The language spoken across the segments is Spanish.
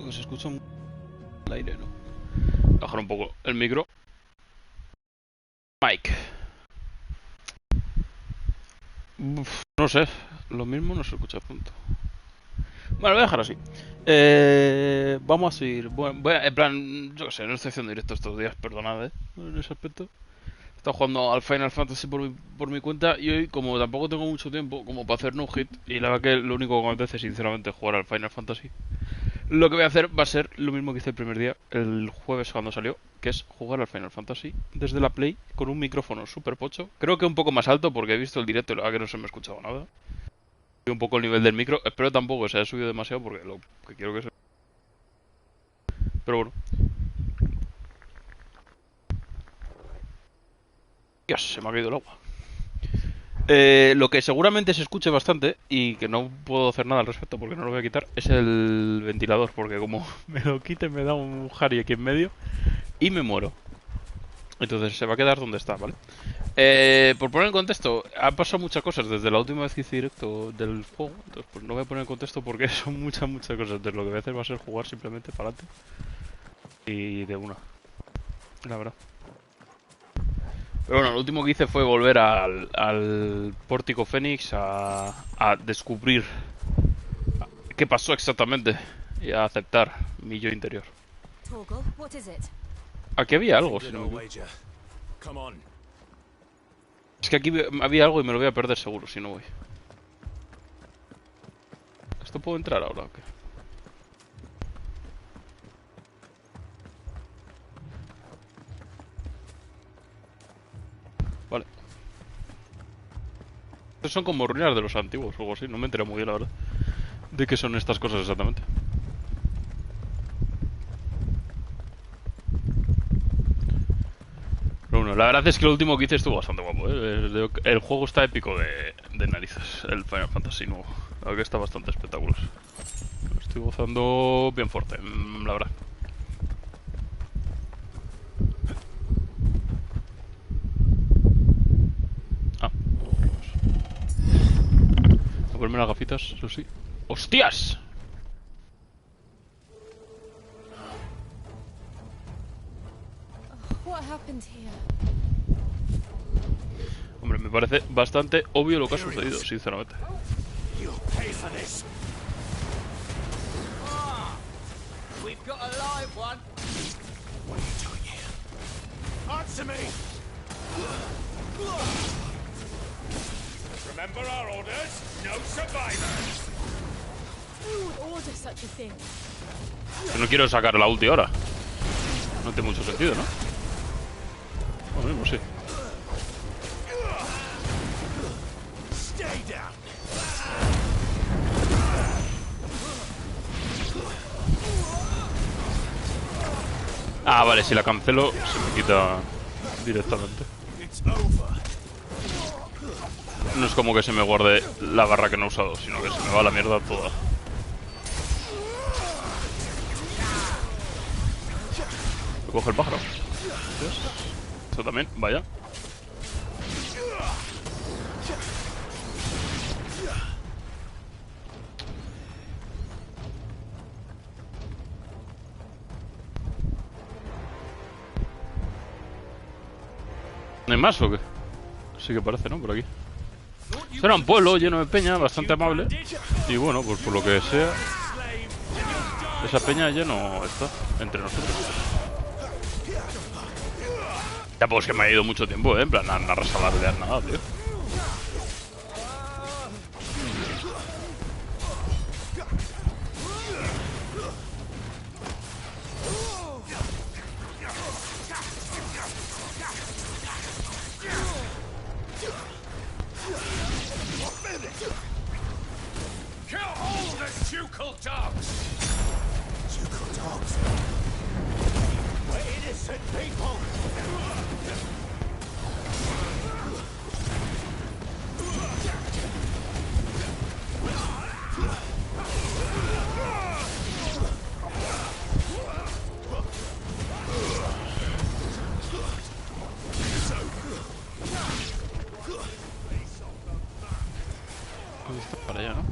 Porque se escucha el aire, ¿no? Bajar un poco el micro. Mike. No sé, lo mismo no se escucha, punto. Bueno, lo voy a dejar así. Vamos a seguir. Bueno, en plan, yo qué sé, no estoy haciendo directo estos días, perdonad, en ese aspecto. He estado jugando al Final Fantasy por mi cuenta y hoy, como tampoco tengo mucho tiempo como para hacer no hit, y la verdad que lo único que me apetece sinceramente es jugar al Final Fantasy, lo que voy a hacer va a ser lo mismo que hice el primer día, el jueves cuando salió, que es jugar al Final Fantasy desde la Play con un micrófono super pocho. Creo que un poco más alto porque he visto el directo y la verdad que no se me ha escuchado nada. Un poco el nivel del micro, espero tampoco que se haya subido demasiado porque lo que quiero que se... Pero bueno. Dios, se me ha caído el agua. Lo que seguramente se escuche bastante y que no puedo hacer nada al respecto porque no lo voy a quitar es el ventilador, porque como me lo quite me da un Harry aquí en medio y me muero. Entonces se va a quedar donde está, ¿vale? Por poner en contexto, han pasado muchas cosas desde la última vez que hice directo del juego. Entonces pues no voy a poner en contexto porque son muchas cosas. Entonces lo que voy a hacer va a ser jugar simplemente para adelante y de una, la verdad. Pero bueno, lo último que hice fue volver al Pórtico Fénix a descubrir qué pasó exactamente y a aceptar mi yo interior. Aquí había algo, si no me equivoco. Es que aquí había algo y me lo voy a perder seguro si no voy. ¿Esto puedo entrar ahora o qué? Vale. Estos son como ruinas de los antiguos o algo así, no me enteré muy bien la verdad de qué son estas cosas exactamente. Pero bueno, la verdad es que lo último que hice estuvo bastante guapo, ¿eh? El juego está épico de narices, el Final Fantasy nuevo. La verdad que está bastante espectacular. Lo estoy gozando bien fuerte, la verdad. Ah, voy a ponerme las gafitas, eso sí. ¡Hostias! Hombre, me parece bastante obvio lo que ha sucedido, sinceramente. Yo no quiero sacar la ulti ahora. No tiene mucho sentido, ¿no? Lo mismo, sí. Ah, vale, si la cancelo se me quita directamente. No es como que se me guarde la barra que no he usado, sino que se me va a la mierda toda. ¿Me coge el pájaro? Esto también, vaya. ¿No hay más o qué? Sí que parece, ¿no? Por aquí. Era un pueblo lleno de peña, bastante amable. Y bueno, pues por lo que sea, esa peña ya no está entre nosotros. Tampoco es que me ha ido mucho tiempo, en plan, a resalardear nada, tío. Para allá, ¿no?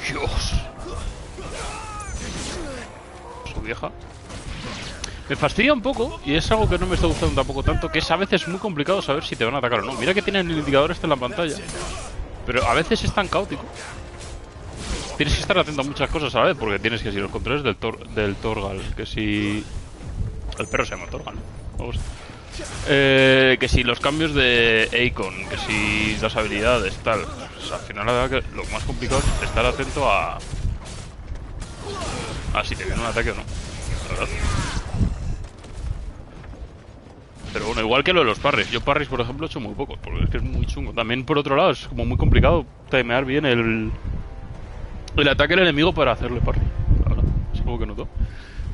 Dios. Su vieja. Me fastidia un poco, y es algo que no me está gustando tampoco tanto, que es a veces muy complicado saber si te van a atacar o no. Mira que tienen el indicador este en la pantalla, pero a veces es tan caótico. Tienes que estar atento a muchas cosas a la vez, porque tienes que si los controles del Torgal, que si... El perro se llama Torgal, ¿no? Vamos. Que si los cambios de Icon, que si las habilidades, tal. Pues al final la verdad que lo más complicado es estar atento a si te viene un ataque o no, la verdad. Pero bueno, igual que lo de los parries. Yo parries, por ejemplo, he hecho muy pocos, porque es que es muy chungo. También, por otro lado, es como muy complicado timear bien el ataque del enemigo para hacerle parry. La verdad, es algo que noto.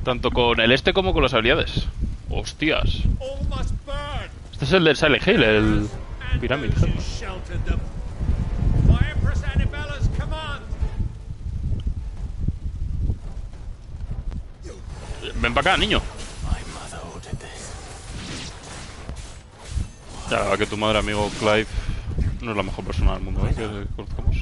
Tanto con el este como con las habilidades. Hostias. Este es el del Silent Hill, el pirámide. Ven para acá, niño. Ya que tu madre, amigo Clive, no es la mejor persona del mundo, ¿eh? Que conozcamos.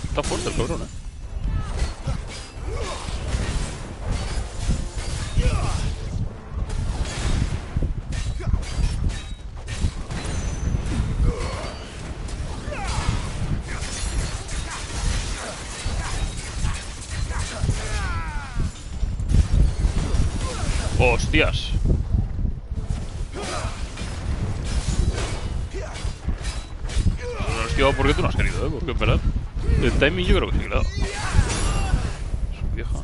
Está fuerte el cabrón, ¿eh? ¡Hostias! Hostia, ¿por qué tú no has querido, Porque en verdad el timing yo creo que sí que le ha dado. Su vieja.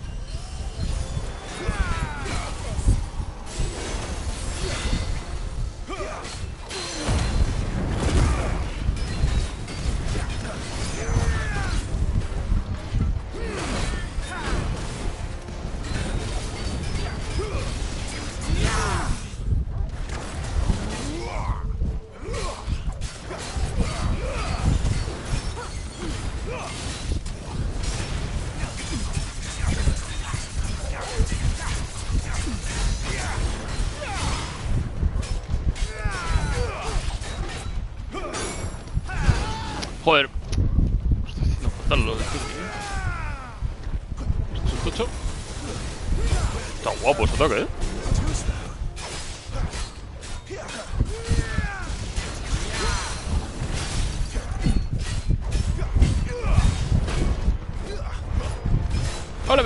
Joder. Estoy haciendo fatal lo de este, ¿Esto es un tocho? Está guapo ese ataque, ¡Hola,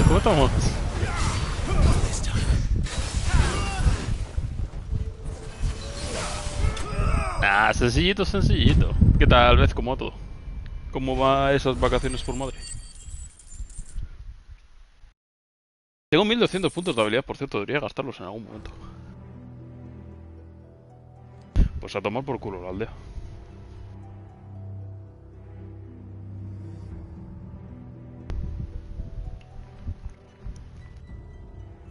¿cómo estamos? Ah, sencillito, sencillito. ¿Qué tal, vez? ¿Cómo va todo? ¿Cómo va esas vacaciones por Madrid? Tengo 1200 puntos de habilidad, por cierto, debería gastarlos en algún momento. Pues a tomar por culo la aldea.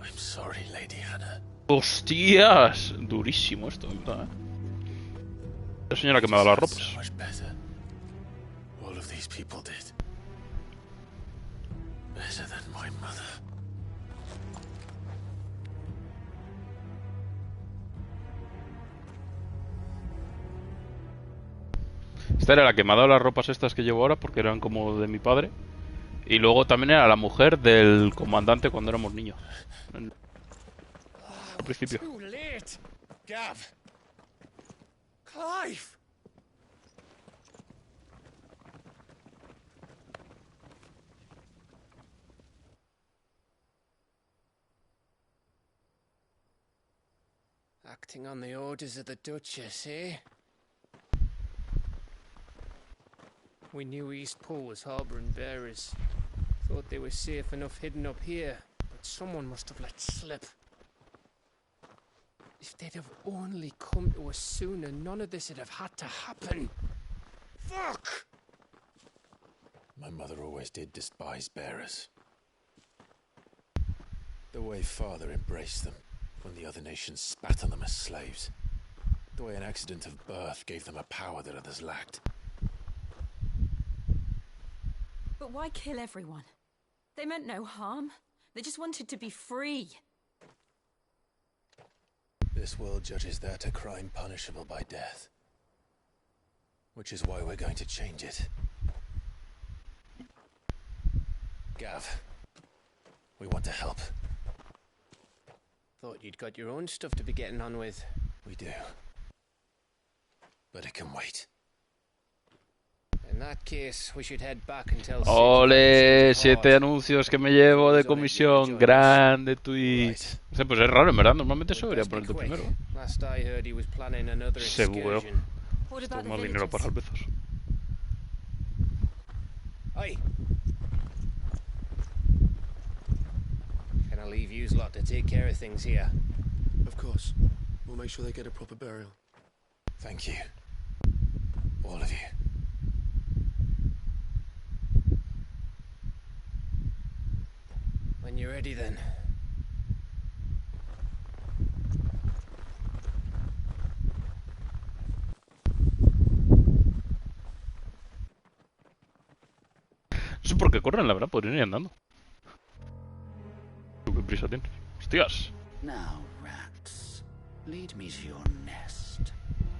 I'm sorry, Lady Hannah. ¡Hostias! Durísimo esto, ¿verdad? La señora que me da las ropas. So much better. All of these people did. Better than my mother. Esta era la que me ha dado las ropas estas que llevo ahora porque eran como de mi padre. Y luego también era la mujer del comandante cuando éramos niños. Al principio. Too late. Gav. Clive. Acting on the orders of the Duchess, eh? We knew East Pool was harbouring bearers. Thought they were safe enough hidden up here, but someone must have let slip. If they'd have only come to us sooner, none of this would have had to happen. Fuck! My mother always did despise bearers. The way Father embraced them. when the other nations spat on them as slaves. The way an accident of birth gave them a power that others lacked. But why kill everyone? They meant no harm. They just wanted to be free. This world judges that a crime punishable by death. Which is why we're going to change it. Gav, we want to help. Thought you'd got your own stuff to be getting on with. We do. But it can wait. In that case, we should head back and tell Ole, 7 anuncios que me llevo de comisión. Grande tweet. O sea, pues es raro, en verdad. Normalmente eso debería ponerte primero. Last I heard he was planning another Se bugueó. excursion. Esto es más dinero para besos. Aye. Can I leave yous lot to take care of things here? Of course. We'll make sure they get a proper burial. Thank you. All of you. When you're ready then. No sé por qué corren, la verdad, podrían ir andando. ¿Qué prisa tienes? ¡Hostias! Now, rats, lead me to your nest.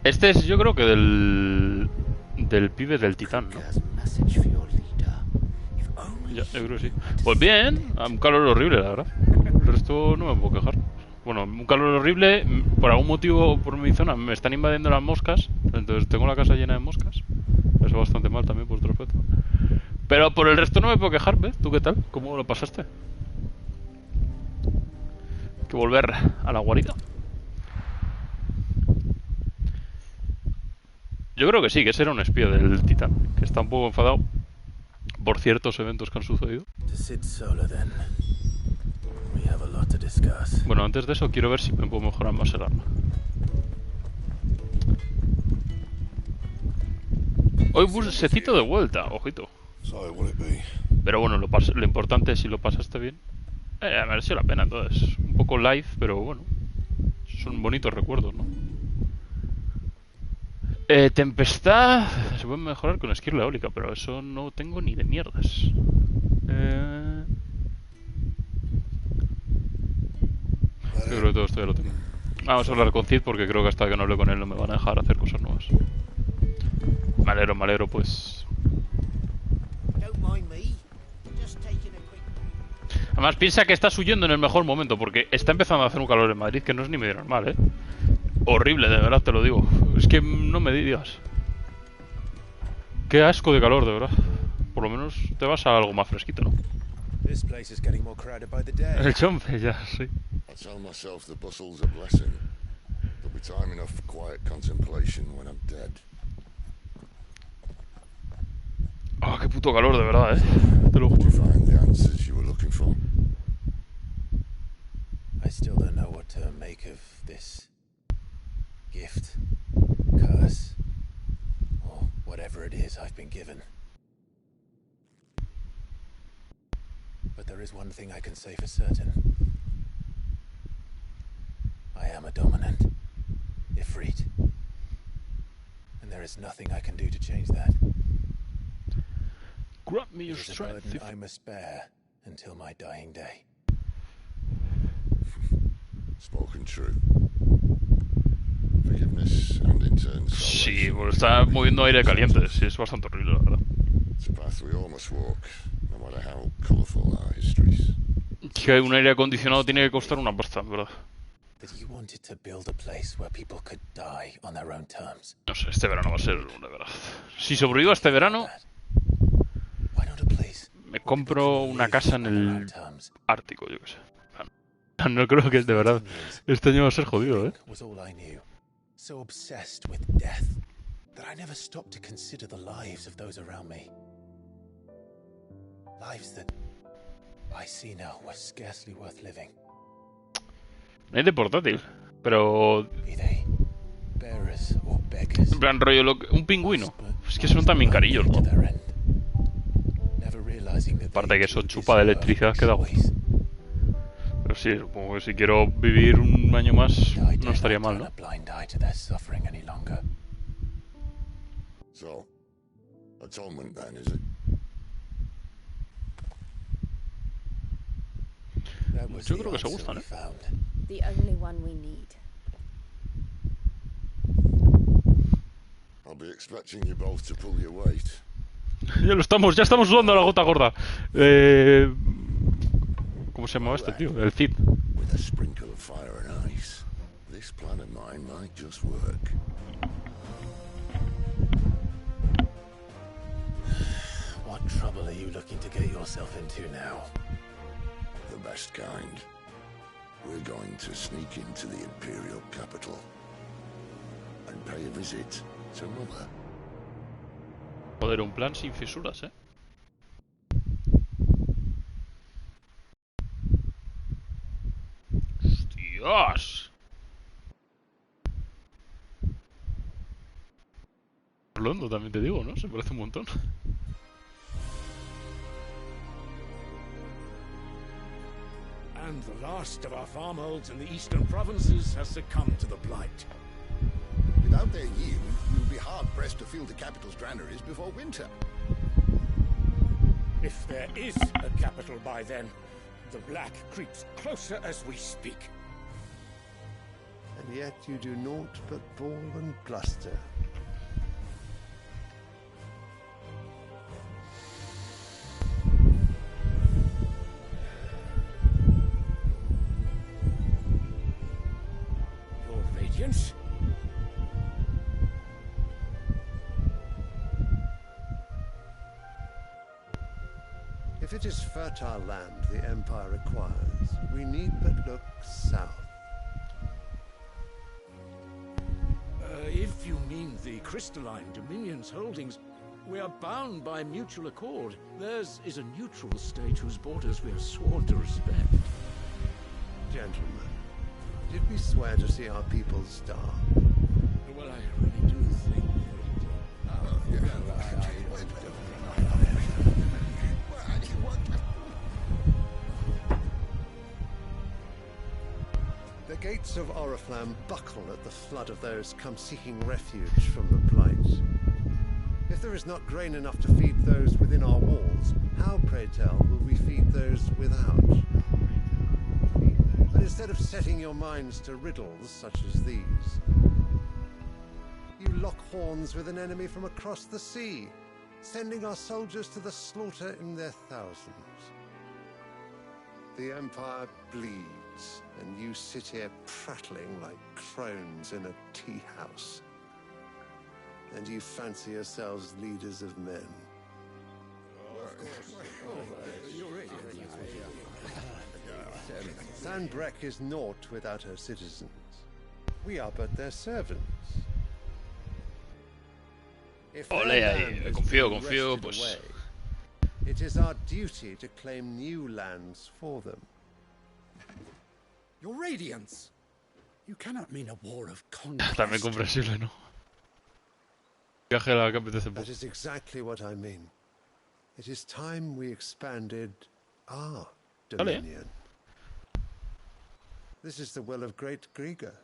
Este es, yo creo que del pibe del titán, ¿no? As message for your leader. If only Ya, yo creo que sí. Pues bien, a un calor horrible, la verdad. El resto no me puedo quejar. Bueno, un calor horrible, por algún motivo por mi zona me están invadiendo las moscas. Entonces tengo la casa llena de moscas. Eso bastante mal también, por otro aspecto. Pero por el resto no me puedo quejar, ¿ves? ¿Tú qué tal? ¿Cómo lo pasaste? Hay que volver a la guarida. Yo creo que sí, que ese era un espía del titán, que está un poco enfadado por ciertos eventos que han sucedido. Bueno, antes de eso quiero ver si me puedo mejorar más el arma. Hoy busecito de vuelta, ojito. Pero bueno, lo importante es si lo pasaste bien. Mereció la pena, entonces. Un poco live, pero bueno. Son bonitos recuerdos, ¿no? Tempestad. Se puede mejorar con esquirla eólica, pero eso no tengo ni de mierdas. Yo creo que todo esto ya lo tengo. Vamos a hablar con Cid porque creo que hasta que no hable con él no me van a dejar hacer cosas nuevas. Me alegro, pues. Además piensa que estás huyendo en el mejor momento porque está empezando a hacer un calor en Madrid que no es ni medio normal, ¿eh? Horrible, de verdad, te lo digo. Es que no me digas. Qué asco de calor, de verdad. Por lo menos te vas a algo más fresquito, ¿no? El chompe, ya, sí. I tell myself the bustle's a blessing. There'll be time enough for quiet contemplation when I'm dead. Ah, qué puto calor, de verdad, te lo juro. Did you find the answers you were looking for? I still don't know what to make of this gift, curse, or whatever it is I've been given. But there is one thing I can say for certain. I am a dominant, Ifrit. And there is nothing I can do to change that. Grant me your It is a strength. burden I must bear until my dying day. Spoken true. Forgiveness and in turn Sí, salvation. pues está moviendo aire caliente. Sí, es bastante horrible, la verdad. It's a path we all must walk, no matter how colourful our histories. Que un aire acondicionado tiene que costar una pasta, en verdad. That you wanted to build a place where people could die on their own terms. No sé, este verano va a ser una verdad. Si sobrevivo a este verano, Why not a place me compro una casa en el Ártico, yo qué sé. No creo que es de verdad. Este año va a ser jodido, was all I knew. So obsessed with death that I never stopped to consider the lives of those around me. Lives that I see now were scarcely worth living. No hay de portátil, pero... Be they bearers or beggars. En plan rollo, un pingüino. Es que son también carillos, ¿no? Aparte que eso chupa de electricidad que da gusto. Pero Sí, supongo que si quiero vivir un año más, no estaría mal, ¿no? So, atonement then, is it? Yo creo que se gustan, ¿eh? The only one we need. I'll be expecting you both to pull your weight. Ya estamos sudando la gota gorda. ¿Cómo se llama este tío? El Cid. With a sprinkle of fire and ice, this plan of mine might just work. What trouble are you looking to get yourself into now? The best kind. We're going to sneak into the Imperial capital and pay a visit to Mother. Joder, un plan sin fisuras, ¿eh? ¡Hostias! Charlando también te digo, ¿no? Se parece un montón. And the last of our farmholds in the eastern provinces has succumbed to the blight. Without their yield, you'll be hard-pressed to fill the capital's granaries before winter. If there is a capital by then, the black creeps closer as we speak. And yet you do naught but bawl and bluster. Your Radiance? If it is fertile land the Empire requires, we need but look south. If you mean the crystalline Dominion's holdings, we are bound by mutual accord. Theirs is a neutral state whose borders we have sworn to respect. Gentlemen, did we swear to see our people starve? Well, I really do think The gates of Oriflamme buckle at the flood of those come seeking refuge from the blight. If there is not grain enough to feed those within our walls, how, pray tell, will we feed those without? But instead of setting your minds to riddles such as these, you lock horns with an enemy from across the sea, sending our soldiers to the slaughter in their thousands. The Empire bleeds, and you sit here prattling like crones in a tea house. And you fancy yourselves leaders of men. Sandbreck is naught without her citizens. We are but their servants. If their Ole land ahí, has confío, been confío, wrested pues... away, it is our duty to claim new lands for them. Your Radiance! You cannot mean a war of conquest. También comprensible, ¿no? Viaje a la que apetece That poco. is exactly what I mean. It is time we expanded our dominion. This is the will of great Grieger.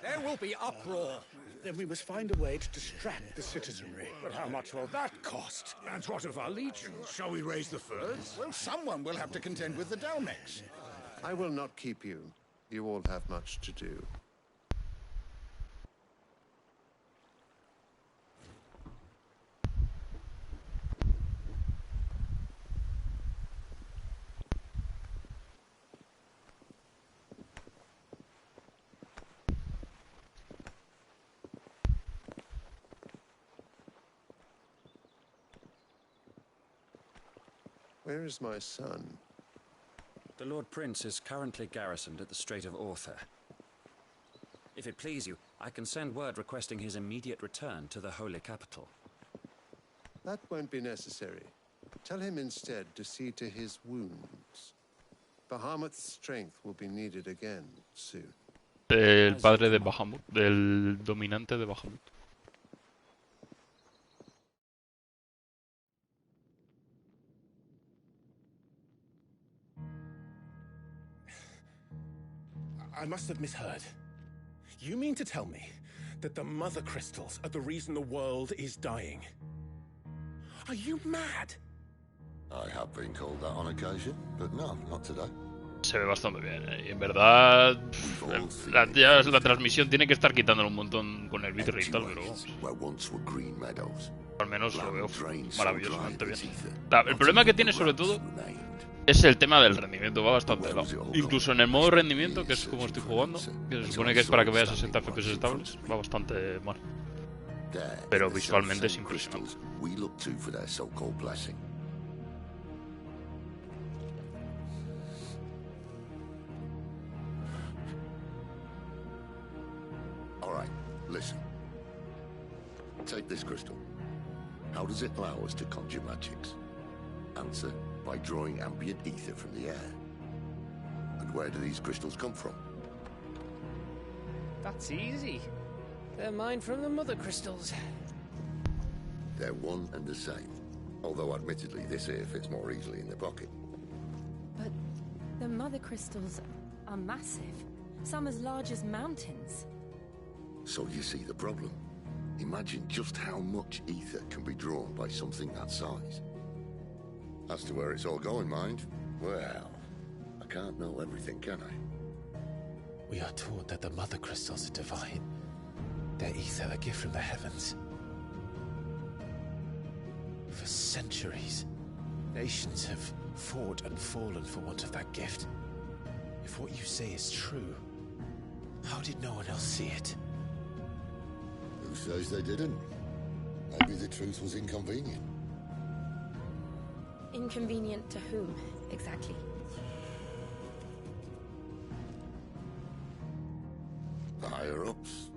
There will be uproar. Then we must find a way to distract the citizenry. But how much will that cost? And what of our legions? Shall we raise the furs? Well, someone will have to contend with the Dalmex. I will not keep you. You all have much to do. Where is my son? The Lord Prince is currently garrisoned at the Strait of Arthur. If it please you, I can send word requesting his immediate return to the Holy Capital. That won't be necessary. Tell him instead to see to his wounds. Bahamut's strength will be needed again soon. El padre de Bahamut, del dominante de Bahamut. I must have misheard. You mean to tell me that the mother crystals are the reason the world is dying? Are you mad? I have been called that on occasion, but no, not today. Se ve bastante bien, y en verdad ya la transmisión tiene que estar quitándolo un montón con el bitrate y tal, pero al menos lo veo maravillosamente bien. El problema que tiene sobre todo es el tema del rendimiento, va bastante helado. Incluso en el modo rendimiento, que es como estoy jugando, que se supone que es para que veas 60 FPS estables, va bastante mal. Pero visualmente es impresionante. Alright, listen. Take this crystal. How does it allow us to conjure magics? Answer, by drawing ambient ether from the air. And where do these crystals come from? That's easy. They're mined from the mother crystals. They're one and the same. Although admittedly this here fits more easily in the pocket. But the mother crystals are massive. Some as large as mountains. So you see the problem. Imagine just how much ether can be drawn by something that size. As to where it's all going, mind, well, I can't know everything, can I? We are taught that the mother crystals are divine. Their ether a gift from the heavens. For centuries, nations have fought and fallen for want of that gift. If what you say is true, how did no one else see it? Who says they didn't? Maybe the truth was inconvenient. Inconvenient to whom, exactly? The higher-ups?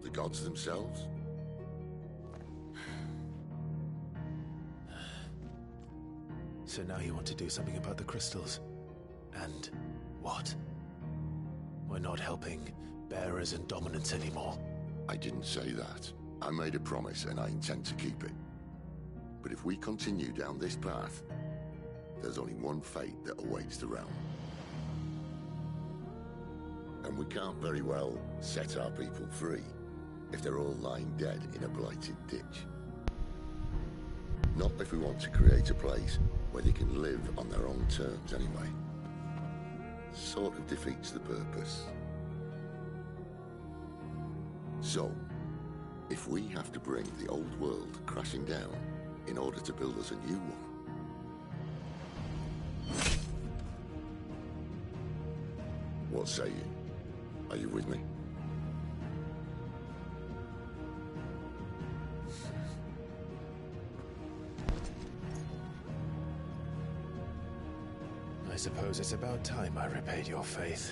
The gods themselves? So now you want to do something about the crystals. And what? We're not helping bearers and dominants anymore. I didn't say that. I made a promise and I intend to keep it. But if we continue down this path, there's only one fate that awaits the realm. And we can't very well set our people free if they're all lying dead in a blighted ditch. Not if we want to create a place where they can live on their own terms anyway. Sort of defeats the purpose. So, if we have to bring the old world crashing down in order to build us a new one, what say you? Are you with me? I suppose it's about time I repaid your faith.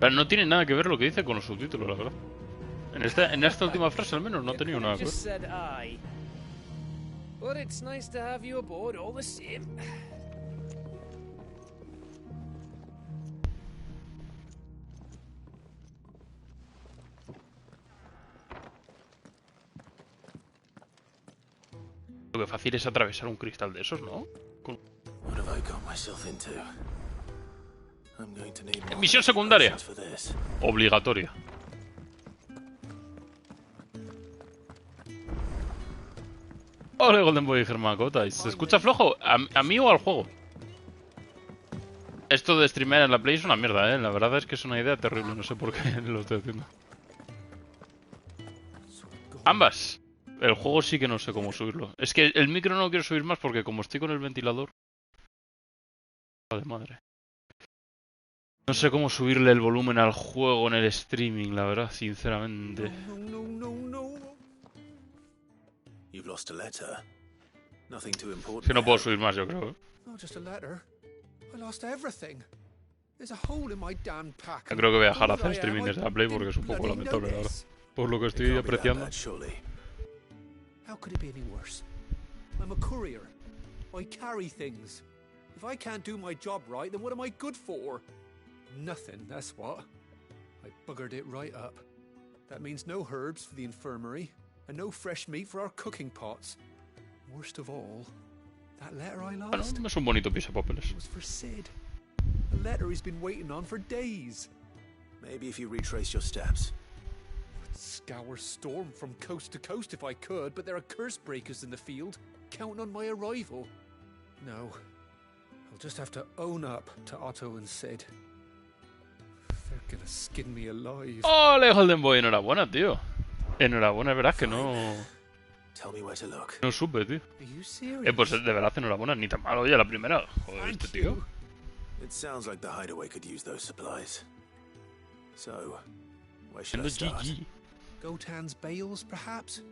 Pero no tiene nada que ver lo que dice con los subtítulos, la verdad. En esta última frase al menos no ha tenido nada que ver. Just said I. But it's nice to have you aboard all the same. Lo que fácil es atravesar un cristal de esos, ¿no? What have I got myself into? I'm going to need more Misión secundaria. for this. Obligatoria. Ole, Golden Boy y Germán Cota. ¿Se escucha flojo? ¿A mí o al juego? Esto de streamear en la Play es una mierda, ¿eh? La verdad es que es una idea terrible. No sé por qué lo estoy haciendo. Ambas. El juego sí que no sé cómo subirlo. Es que el micro no lo quiero subir más porque como estoy con el ventilador... de madre. No sé cómo subirle el volumen al juego en el streaming, la verdad, sinceramente. You've lost a letter. Nothing too important. Que no puedo subir más, yo creo. Not just a letter. I lost everything. There's a hole in my damn pack. Yo creo que voy a dejar de hacer streaming desde la Play porque es un poco lamentable, la verdad. Por lo que estoy apreciando. How could it be any worse? I'm a courier. I carry things. If I can't do my job right, then what am I good for? Nothing, that's what. I buggered it right up. That means no herbs for the infirmary, and no fresh meat for our cooking pots. Worst of all, that letter I lost Bueno, es un bonito pisapapeles. was for Sid. A letter he's been waiting on for days. Maybe if you retrace your steps. I'd scour Storm from coast to coast if I could, but there are curse breakers in the field, counting on my arrival. No, I'll just have to own up to Otto and Sid. They're gonna skin me alive. ¡Ole, Golden Boy! Enhorabuena, tío. Enhorabuena, es verdad que no... Tell me where to look. No supe, tío. Are you serious? Pues de verdad, enhorabuena. Ni tan malo, oye, la primera. Joder, este tío. It sounds like the hideaway could use those supplies. So, where should I start? GG. Gotan's bales, perhaps?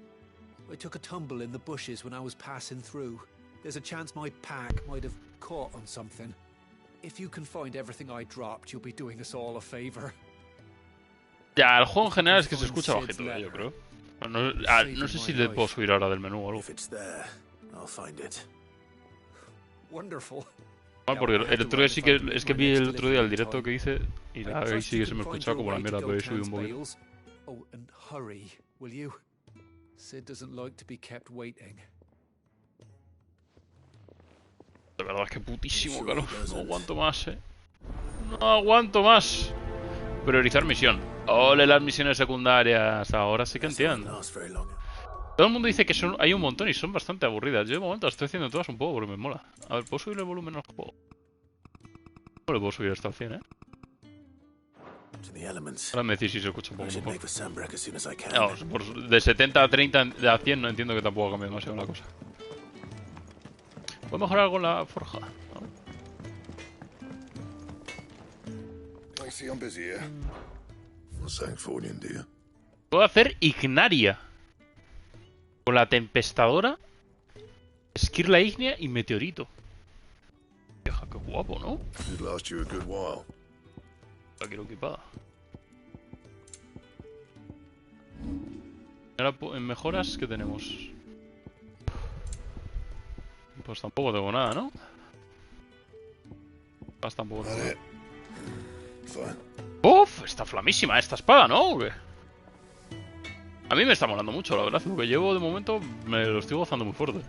I took a tumble in the bushes when I was passing through. There's a chance my pack might have caught on something. If you can find everything I dropped, you'll be doing us all a favor. Ya, el juego en general es que se escucha bajito, yo creo. No sé si le puedo subir ahora del menú o algo. Wonderful. Bueno, porque el otro día sí que... Es que vi el otro día el directo que hice y ahí sí que se me escuchaba como la mierda, pero he subido un poquito. Oh, and hurry, will you? Sid doesn't like to be kept waiting. De verdad es que putísimo, claro. No aguanto más, No aguanto más. Priorizar misión. Ole las misiones secundarias. Ahora sí que entiendo. Todo el mundo dice que hay un montón y son bastante aburridas. Yo de momento las estoy haciendo todas un poco porque me mola. A ver, ¿puedo subir el volumen al juego? No le puedo subir hasta el 100, Ahora me decís si se escucha un poco mejor. Vamos, de 70 a 30 a 100 no entiendo que tampoco cambie demasiado la cosa. ¿Puedo mejorar algo en la forja? Puedo hacer Ignaria. Con la tempestadora, esquirla ígnea y meteorito. Vieja, qué guapo, ¿no? La quiero equipada. Ahora en mejoras, ¿qué tenemos? Pues tampoco tengo nada, ¿no? Tampoco tengo nada. ¡Uf! Está flamísima esta espada, ¿no? ¿O qué? A mí me está molando mucho, la verdad. Lo que llevo de momento me lo estoy gozando muy fuerte.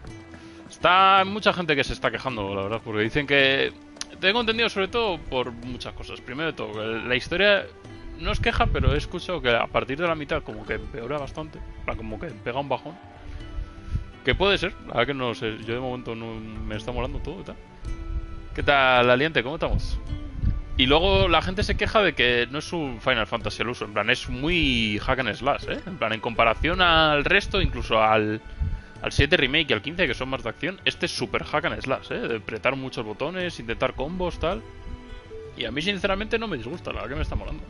Está mucha gente que se está quejando, la verdad, porque dicen que... Tengo entendido sobre todo por muchas cosas. Primero de todo, que la historia no es queja, pero he escuchado que a partir de la mitad como que empeora bastante. Como que pega un bajón. Que puede ser, la verdad que no lo sé. Yo de momento no me está molando todo y tal. ¿Qué tal, Aliente? ¿Cómo estamos? Y luego la gente se queja de que no es un Final Fantasy al uso. En plan, es muy hack and slash, En plan, en comparación al resto, incluso al 7 Remake y al 15, que son más de acción, este es super hack and slash, de apretar muchos botones, intentar combos, tal. Y a mí, sinceramente, no me disgusta, la verdad que me está molando.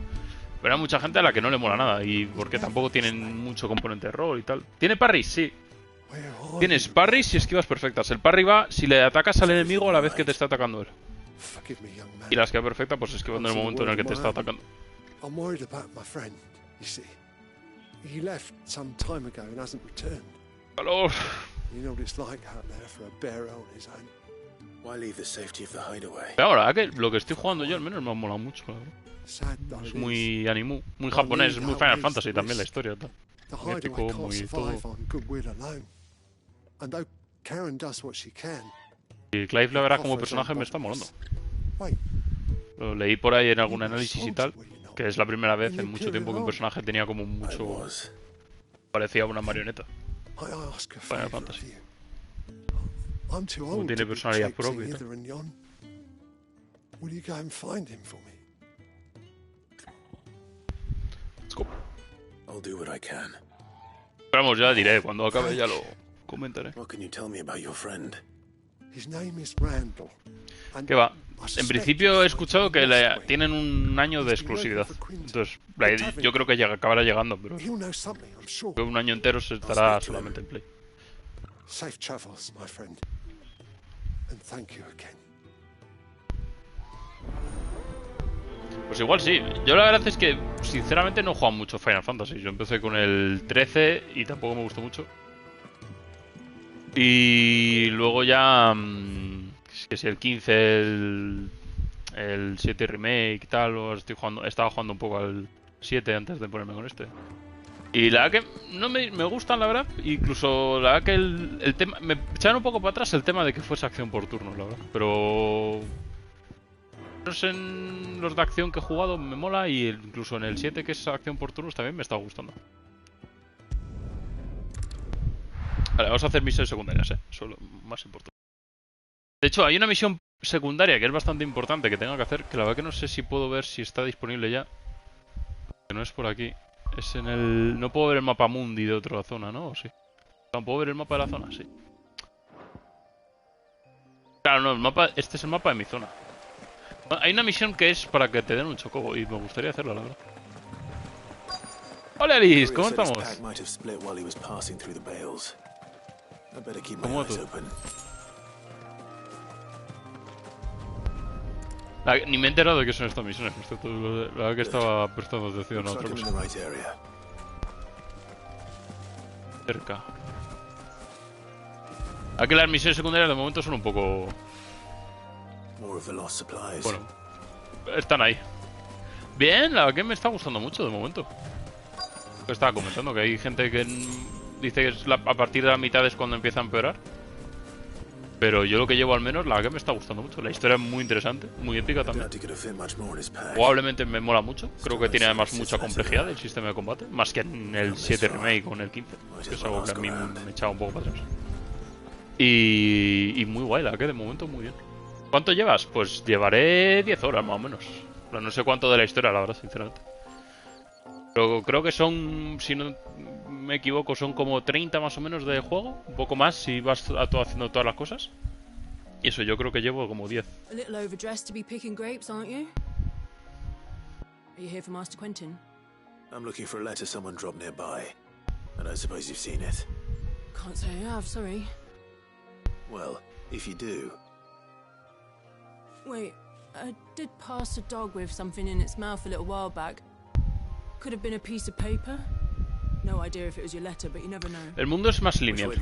Pero hay mucha gente a la que no le mola nada, y porque tampoco tienen mucho componente de rol y tal. ¿Tiene parry? Sí. Tienes parry si esquivas perfectas. El parry va si le atacas al enemigo a la vez que te está atacando él. Y la esquiva perfecta, pues esquivando en el momento en el que te está atacando. I'm worried about my friend, you see. He left some time ago and hasn't returned. ¡Calor! You know what it's like out there for a bear on his own. Why leave the safety of the hideaway? Pero ahora que lo que estoy jugando yo al menos me ha molado mucho, la verdad. Es muy anime, muy japonés, es muy Final Fantasy también la historia, tal. Muy épico, muy todo. Y Clive, la verdad, como personaje me está molando. Lo leí por ahí en algún análisis y tal, que es la primera vez en mucho tiempo que un personaje tenía como mucho... parecía una marioneta. Final Fantasy. Como tiene personalidad propia y tal. Let's go. Pero vamos, ya diré, cuando acabe ya lo comentaré. ¿Qué va? En principio he escuchado que tienen un año de exclusividad. Entonces, yo creo que acabará llegando, pero un año entero se estará solamente en Play. Safe travels, my friend. And thank you again. Pues igual sí. Yo la verdad es que, sinceramente, no he jugado mucho Final Fantasy. Yo empecé con el 13 y tampoco me gustó mucho. Y luego ya... que si el 15, el 7 Remake y tal, estaba jugando un poco al 7 antes de ponerme con este. Y la verdad que no me gustan, la verdad. Incluso la verdad que el tema... Me echaron un poco para atrás el tema de que fuese acción por turnos, la verdad. Pero... En los de acción que he jugado me mola, y incluso en el 7, que es acción por turnos, también me está gustando. Vale, vamos a hacer misiones secundarias, eso es lo más importante. De hecho, hay una misión secundaria que es bastante importante que tengo que hacer, que la verdad que no sé si puedo ver si está disponible ya. Que no es por aquí. Es en el... No puedo ver el mapa mundi de otra zona, ¿no? ¿O sí? ¿No puedo ver el mapa de la zona? Sí. Claro, no, el mapa... Este es el mapa de mi zona. Hay una misión que es para que te den un chocobo y me gustaría hacerla, la verdad. Hola Alice, ¿cómo estamos? ¿Cómo tú? Ni me he enterado de qué son estas misiones. La verdad que estaba prestando atención a otra cosa. Cerca. Aquí las misiones secundarias de momento son un poco... Bueno, están ahí. Bien, la verdad que me está gustando mucho de momento. Estaba comentando que hay gente que dice que a partir de la mitad es cuando empieza a empeorar. Pero yo lo que llevo al menos, la verdad que me está gustando mucho. La historia es muy interesante, muy épica también. Probablemente me mola mucho. Creo que tiene además mucha complejidad el sistema de combate. Más que en el 7 Remake o en el 15. Que es algo que a mí me echaba un poco para atrás. Y muy guay, la verdad que de momento muy bien. ¿Cuánto llevas? Pues llevaré 10 horas más o menos. No sé cuánto de la historia, la verdad, sinceramente. Pero creo que son, si no me equivoco, son como 30 más o menos de juego. Un poco más si vas haciendo todas las cosas. Y eso, yo creo que llevo como 10. A little overdressed to be picking grapes, aren't you? Are you here for Master Quentin? I'm looking for a letter someone dropped nearby. And I suppose you've seen it. Can't say I have, sorry. Well, if you do... Wait, I did pass a dog with something in its mouth a little while back. Could have been a piece of paper. No idea if it was your letter, but you never know. El mundo es más lineal. No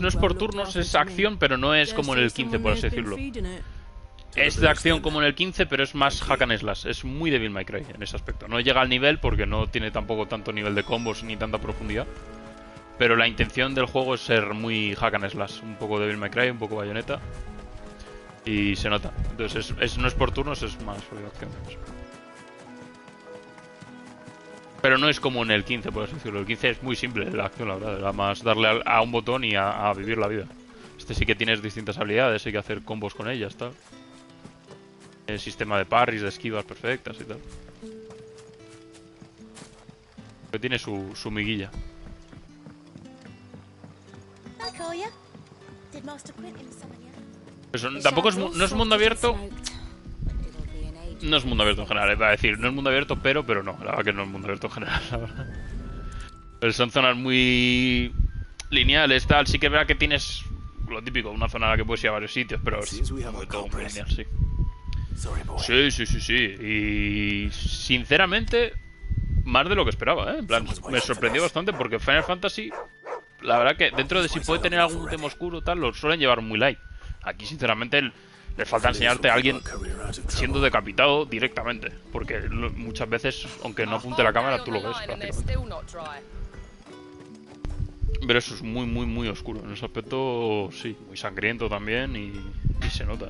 es por turnos, es acción, pero no es como en el 15, por así decirlo. Es de acción como en el 15, pero es más hack and slash. Es muy Devil May Cry en ese aspecto. No llega al nivel porque no tiene tampoco tanto nivel de combos ni tanta profundidad. Pero la intención del juego es ser muy hack and slash. Un poco Devil May Cry, un poco Bayonetta. Y se nota. Entonces no es por turnos, es más sobre acción. Pero no es como en el 15, por así decirlo. El 15 es muy simple la acción, la verdad. Era más darle a un botón y a vivir la vida. Este sí que tienes distintas habilidades, hay que hacer combos con ellas, tal. El sistema de parries, de esquivas perfectas y tal. Que tiene su miguilla. Eso, tampoco no es mundo abierto. No es mundo abierto en general, iba a decir, no es mundo abierto, pero no, la verdad que no es mundo abierto en general, la verdad. Pero son zonas muy lineales, tal, sí que es verdad que tienes lo típico, una zona en la que puedes ir a varios sitios, pero es todo muy lineal, sí. Sí, y sinceramente, más de lo que esperaba, en plan, me sorprendió bastante porque Final Fantasy, la verdad que dentro de si puede tener algún tema oscuro, tal, lo suelen llevar muy light. Aquí sinceramente le falta enseñarte a alguien siendo decapitado directamente, porque muchas veces, aunque no apunte la cámara, tú lo ves prácticamente. Pero eso es muy oscuro. En ese aspecto, sí, muy sangriento también y se nota.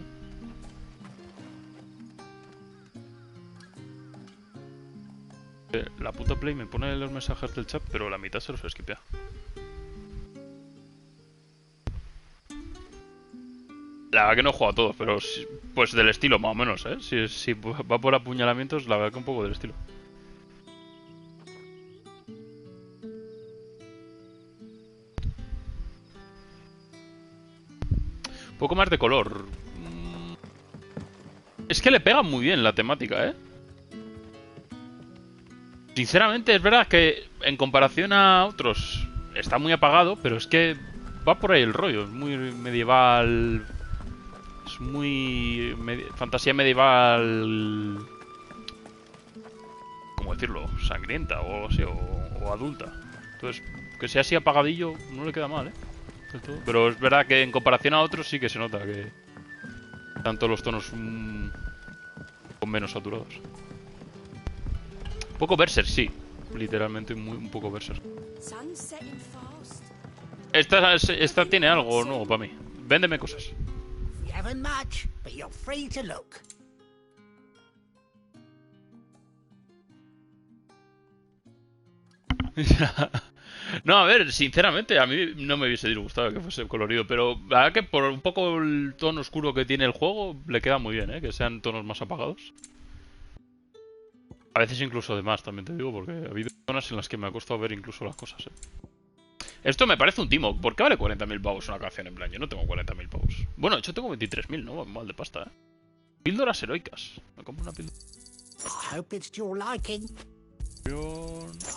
La puta Play me pone los mensajes del chat, pero la mitad se los esquipea. La verdad que no he jugado a todos, pero pues del estilo más o menos, ¿eh? Si va por apuñalamientos, la verdad que un poco del estilo. Un poco más de color. Es que le pega muy bien la temática, ¿eh? Sinceramente, es verdad que en comparación a otros está muy apagado, pero es que va por ahí el rollo. Es muy medieval. Es muy fantasía medieval. ¿Cómo decirlo? Sangrienta o algo así, o adulta. Entonces, que sea así apagadillo no le queda mal, ¿eh? Pero es verdad que en comparación a otros sí que se nota que tanto los tonos con menos saturados. Un poco Berserk, sí. Literalmente un poco Berserk. Esta tiene algo nuevo para mí. Véndeme cosas. haven't much, but you're free to look. No, a ver, sinceramente, a mí no me hubiese disgustado que fuese colorido, pero la verdad que por un poco el tono oscuro que tiene el juego, le queda muy bien, que sean tonos más apagados. A veces incluso de más, también te digo, porque ha habido zonas en las que me ha costado ver incluso las cosas, Esto me parece un timo. ¿Por qué vale 40.000 pavos una canción en plan? Yo no tengo 40.000 pavos. Bueno, de hecho tengo 23.000, ¿no? Mal de pasta, Píldoras heroicas. Me compro una píldora. I hope it's to your liking.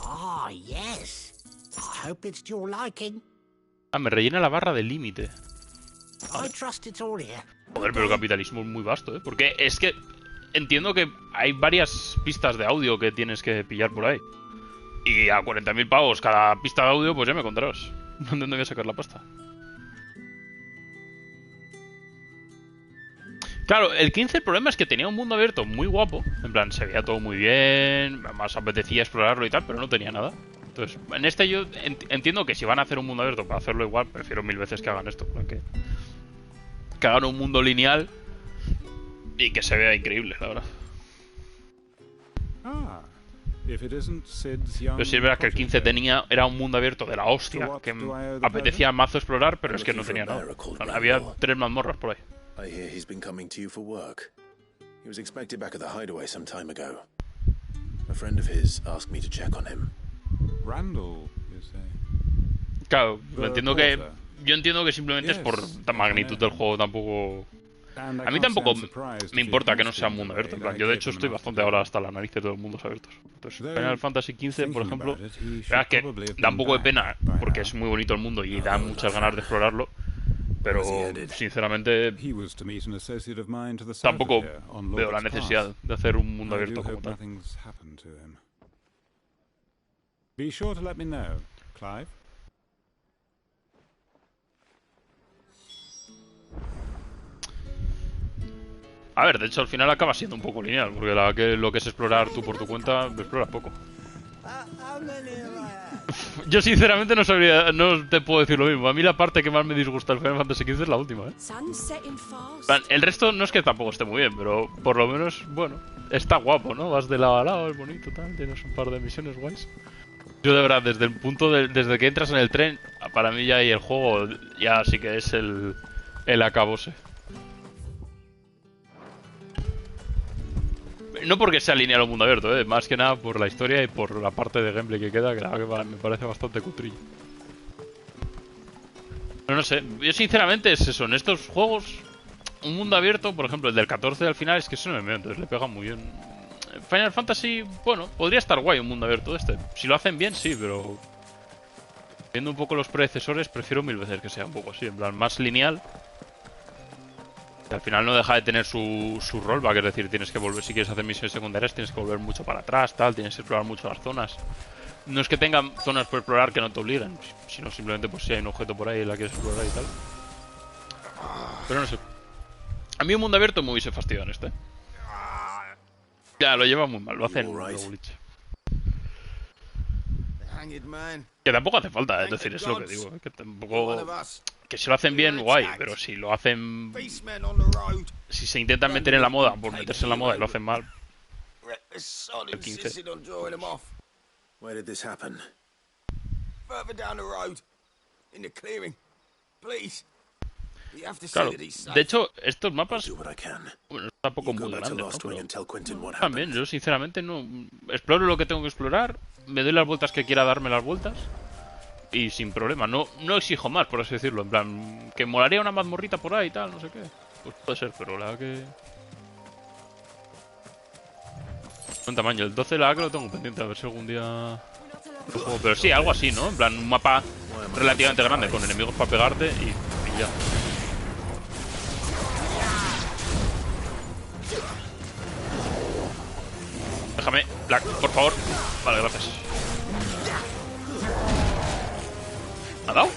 Ah, yes. I hope it's to your liking. Ah, me rellena la barra de límite. I trust it's all here. Joder, pero el capitalismo es muy vasto, Porque es que entiendo que hay varias pistas de audio que tienes que pillar por ahí. Y a 40.000 pavos cada pista de audio, pues ya me contarás. ¿Dónde voy a sacar la pasta? Claro, el 15 el problema es que tenía un mundo abierto muy guapo. En plan, se veía todo muy bien, más apetecía explorarlo y tal, pero no tenía nada. Entonces, en este yo entiendo que si van a hacer un mundo abierto para hacerlo igual, prefiero mil veces que hagan esto. Que hagan un mundo lineal y que se vea increíble, la verdad. Pero sí es verdad que el 15 era un mundo abierto de la hostia, que apetecía mazo explorar, pero es que no tenía nada. Había 3 mazmorras por ahí. I hear he's been coming to you for work. He was expected back at the hideaway some time ago. A friend of his asked me to check on him. Randall, you say? Claro, yo entiendo que simplemente es por la magnitud del juego, tampoco... A mí tampoco me importa que no sea un mundo abierto. En plan, yo de hecho estoy bastante ahora hasta la nariz de todos los mundos abiertos. Entonces, Final Fantasy XV, por ejemplo, es que da un poco de pena porque es muy bonito el mundo y da muchas ganas de explorarlo. Pero, sinceramente, tampoco veo la necesidad de hacer un mundo abierto como tal. Be sure to let me know, Clive. A ver, de hecho al final acaba siendo un poco lineal, porque lo que es explorar tú por tu cuenta, exploras poco. Yo sinceramente no te puedo decir lo mismo. A mí la parte que más me disgusta del Final Fantasy XV es la última, El resto no es que tampoco esté muy bien, pero por lo menos, bueno, está guapo, ¿no? Vas de lado a lado, es bonito, tal, tienes un par de misiones guays. Yo de verdad, desde que entras en el tren, para mí ya ahí el juego ya sí que es el acabose. No porque sea lineal o mundo abierto, más que nada por la historia y por la parte de gameplay que queda, que la verdad que me parece bastante cutrillo. Pero no sé, yo sinceramente es eso, en estos juegos, un mundo abierto, por ejemplo, el del 14 al final, es que es un MMO, entonces le pega muy bien. Final Fantasy, bueno, podría estar guay un mundo abierto este. Si lo hacen bien, sí, pero... Viendo un poco los predecesores, prefiero mil veces que sea un poco así, en plan, más lineal. Al final no deja de tener su rollback, es decir, tienes que volver, si quieres hacer misiones secundarias, tienes que volver mucho para atrás, tal, tienes que explorar mucho las zonas. No es que tengan zonas por explorar que no te obliguen, sino simplemente pues si hay un objeto por ahí y la quieres explorar y tal. Pero no sé. A mí un mundo abierto me hubiese fastidiado en este. Ya, lo lleva muy mal, lo hacen regulich. Que tampoco hace falta, es decir, es lo que digo, que tampoco... Que si lo hacen bien, guay, pero si lo hacen... Si se intentan meter en la moda por meterse en la moda y lo hacen mal... El 15. Where did this happen? Further down the road. In the clearing. Please. Claro, de hecho, estos mapas... Bueno, tampoco muy grandes, ¿no? Pero también, yo sinceramente no... Exploro lo que tengo que explorar, me doy las vueltas que quiera darme las vueltas... Y sin problema, no exijo más, por así decirlo. En plan, que molaría una mazmorrita por ahí y tal, no sé qué. Pues puede ser, pero la verdad que... Buen tamaño, el 12 la verdad que lo tengo pendiente, a ver si algún día... lo juego. Pero sí, algo así, ¿no? En plan, un mapa relativamente grande, con enemigos para pegarte y ya. Déjame, Black, por favor. Vale, gracias. ¿Me ha dado?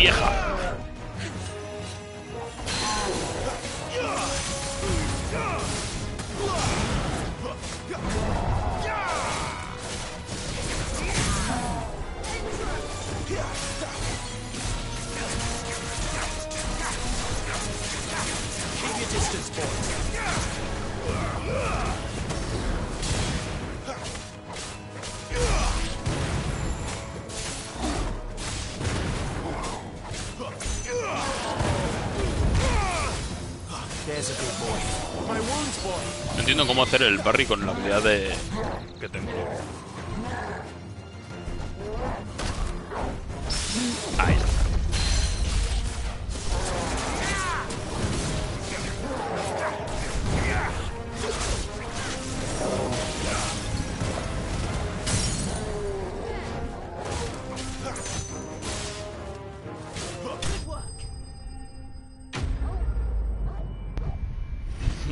vieja. Keep your distance, boy. There's a good boy. My wounds, boy. No entiendo cómo hacer el parry con la habilidad de... que tengo. Ahí está.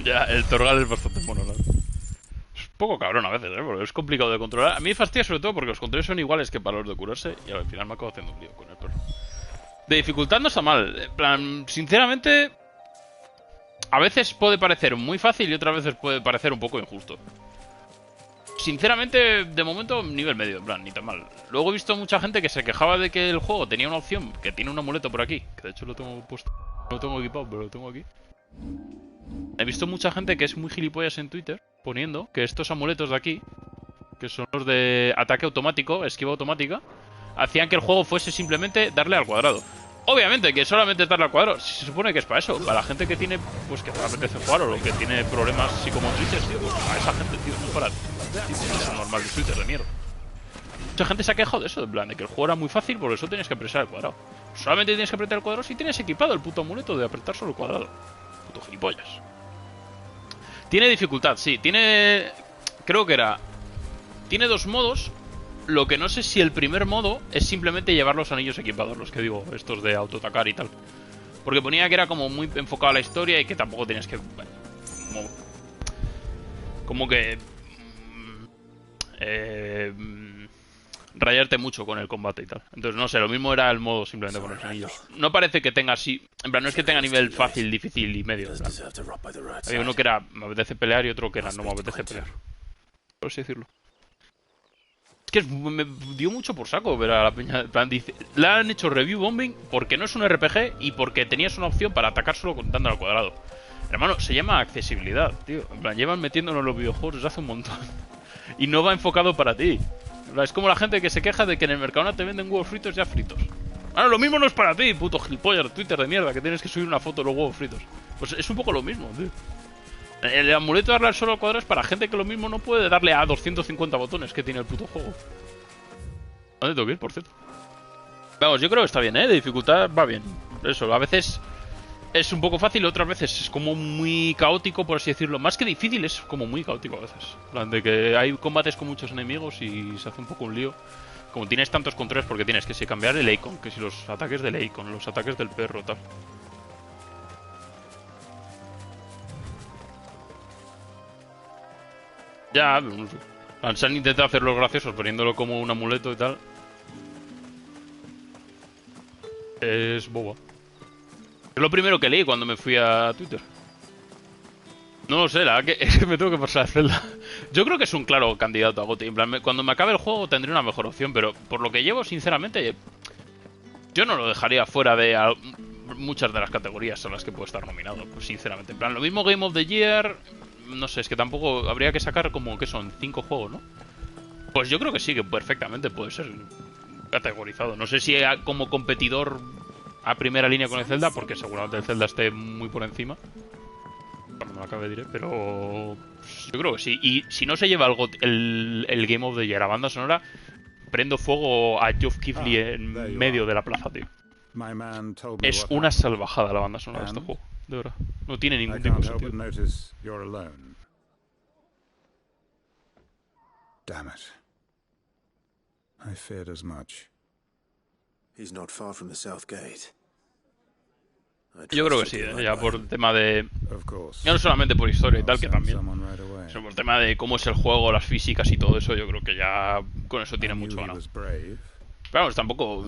Ya, el Torgal es bastante mono, ¿no? Es un poco cabrón a veces, porque es complicado de controlar. A mí me fastidia sobre todo porque los controles son iguales que para los de curarse y al final me acabo haciendo un lío con él, pero... De dificultad no está mal. En plan, sinceramente... A veces puede parecer muy fácil y otras veces puede parecer un poco injusto. Sinceramente, de momento, nivel medio, en plan, ni tan mal. Luego he visto mucha gente que se quejaba de que el juego tenía una opción, que tiene un amuleto por aquí, que de hecho lo tengo puesto. No lo tengo equipado, pero lo tengo aquí. He visto mucha gente que es muy gilipollas en Twitter poniendo que estos amuletos de aquí, que son los de ataque automático, esquiva automática, hacían que el juego fuese simplemente darle al cuadrado. Obviamente que solamente es darle al cuadrado, si se supone que es para eso, para la gente que tiene, pues que te apetece jugar o que tiene problemas psicomotrices, tío, pues a esa gente, tío, no para es normal de Twitter de mierda. Mucha gente se ha quejado de eso, en plan, de que el juego era muy fácil, por eso tienes que apretar el cuadrado. Solamente tienes que apretar el cuadrado si tienes equipado el puto amuleto de apretar solo el cuadrado. Puto gilipollas. Tiene dificultad, sí. Tiene... Creo que era... Tiene dos modos. Lo que no sé si el primer modo es simplemente llevar los anillos equipados, los que digo, estos de autoatacar y tal. Porque ponía que era como muy enfocado a la historia y que tampoco tienes que... Como que... rayarte mucho con el combate y tal. Entonces, no sé, lo mismo era el modo simplemente con los anillos. No parece que tenga así... En plan, no es que tenga nivel fácil, difícil y medio. Había uno que era me apetece pelear y otro que era no me apetece pelear. Por así decirlo. Es que me dio mucho por saco ver a la peña. En plan, dice, le han hecho review bombing porque no es un RPG y porque tenías una opción para atacar solo dándole al cuadrado. Hermano, se llama accesibilidad, tío. En plan, llevan metiéndonos en los videojuegos desde hace un montón. Y no va enfocado para ti. Es como la gente que se queja de que en el Mercadona te venden huevos fritos ya fritos. Ahora, lo mismo no es para ti, puto gilipollas de Twitter de mierda, que tienes que subir una foto de los huevos fritos. Pues es un poco lo mismo, tío. El amuleto de darle solo al cuadrado es para gente que lo mismo no puede darle a 250 botones que tiene el puto juego. ¿Dónde tengo que ir, por cierto? Vamos, yo creo que está bien, ¿eh? De dificultad va bien. Eso, a veces es un poco fácil, otras veces es como muy caótico, por así decirlo. Más que difícil, es como muy caótico a veces. En plan, de que hay combates con muchos enemigos y se hace un poco un lío. Como tienes tantos controles porque tienes que si cambiar el icon, que si los ataques del icon, los ataques del perro, tal. Ya, no sé. Se han intentado hacerlo graciosos poniéndolo como un amuleto y tal. Es boba. Es lo primero que leí cuando me fui a Twitter. No lo sé, la verdad que es que me tengo que pasar a Zelda. Yo creo que es un claro candidato a GOTY. En plan, cuando me acabe el juego tendré una mejor opción, pero por lo que llevo, sinceramente, yo no lo dejaría fuera de muchas de las categorías a las que puede estar nominado, pues sinceramente. En plan, lo mismo Game of the Year, no sé, es que tampoco habría que sacar como que son 5 juegos, ¿no? Pues yo creo que sí, que perfectamente puede ser categorizado. No sé si como competidor a primera línea con el Zelda, porque seguramente el Zelda esté muy por encima. Cuando me lo acabe diré, pero yo creo que sí. Y si no se lleva el Game of the Year a banda sonora, prendo fuego a Geoff Keighley en medio de la plaza, tío. Es una salvajada la banda sonora de este juego, de verdad. No tiene ningún tipo de sentido. Damn it. I feared as much. He's not far from the South Gate. Yo creo que sí, ya por tema de... Ya no solamente por historia y tal, que también. Sino por tema de cómo es el juego, las físicas y todo eso, yo creo que ya con eso tiene mucho ganado. Pero vamos, tampoco...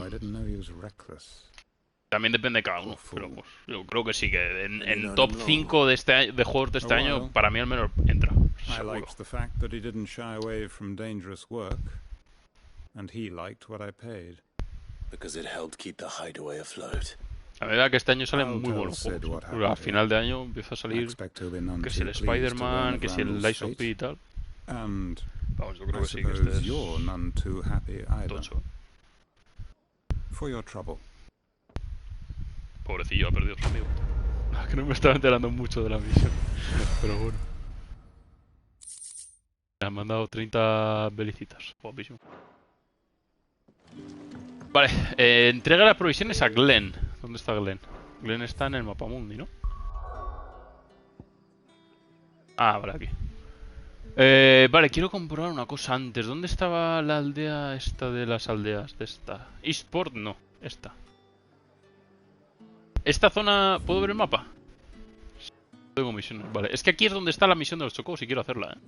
También depende de cada uno, pero pues yo creo que sí, que en top 5 de de juegos de este año, para mí al menos entra. I liked the fact that he didn't shy away from dangerous work, and he liked what I paid. Because it helped keep the hideaway afloat. La verdad que este año salen muy buenos juegos. A final de año empieza a salir que si el Spider-Man, que si el Lies of P y tal. Vamos, yo creo que sí, que este es tocho. For your trouble. Pobrecillo, ha perdido a su amigo. Que no me estaba enterando mucho de la misión. Pero bueno. Me han mandado 30 belicitas. Guapísimo. Vale, entrega las provisiones a Glenn. ¿Dónde está Glenn? Glenn está en el mapamundi, ¿no? Ah, vale, aquí. Vale, quiero comprobar una cosa antes. ¿Dónde estaba la aldea esta de las aldeas? De esta. Eastport, no. Esta. ¿Esta zona puedo ver el mapa? Tengo misiones, vale. Es que aquí es donde está la misión de los chocobos y quiero hacerla,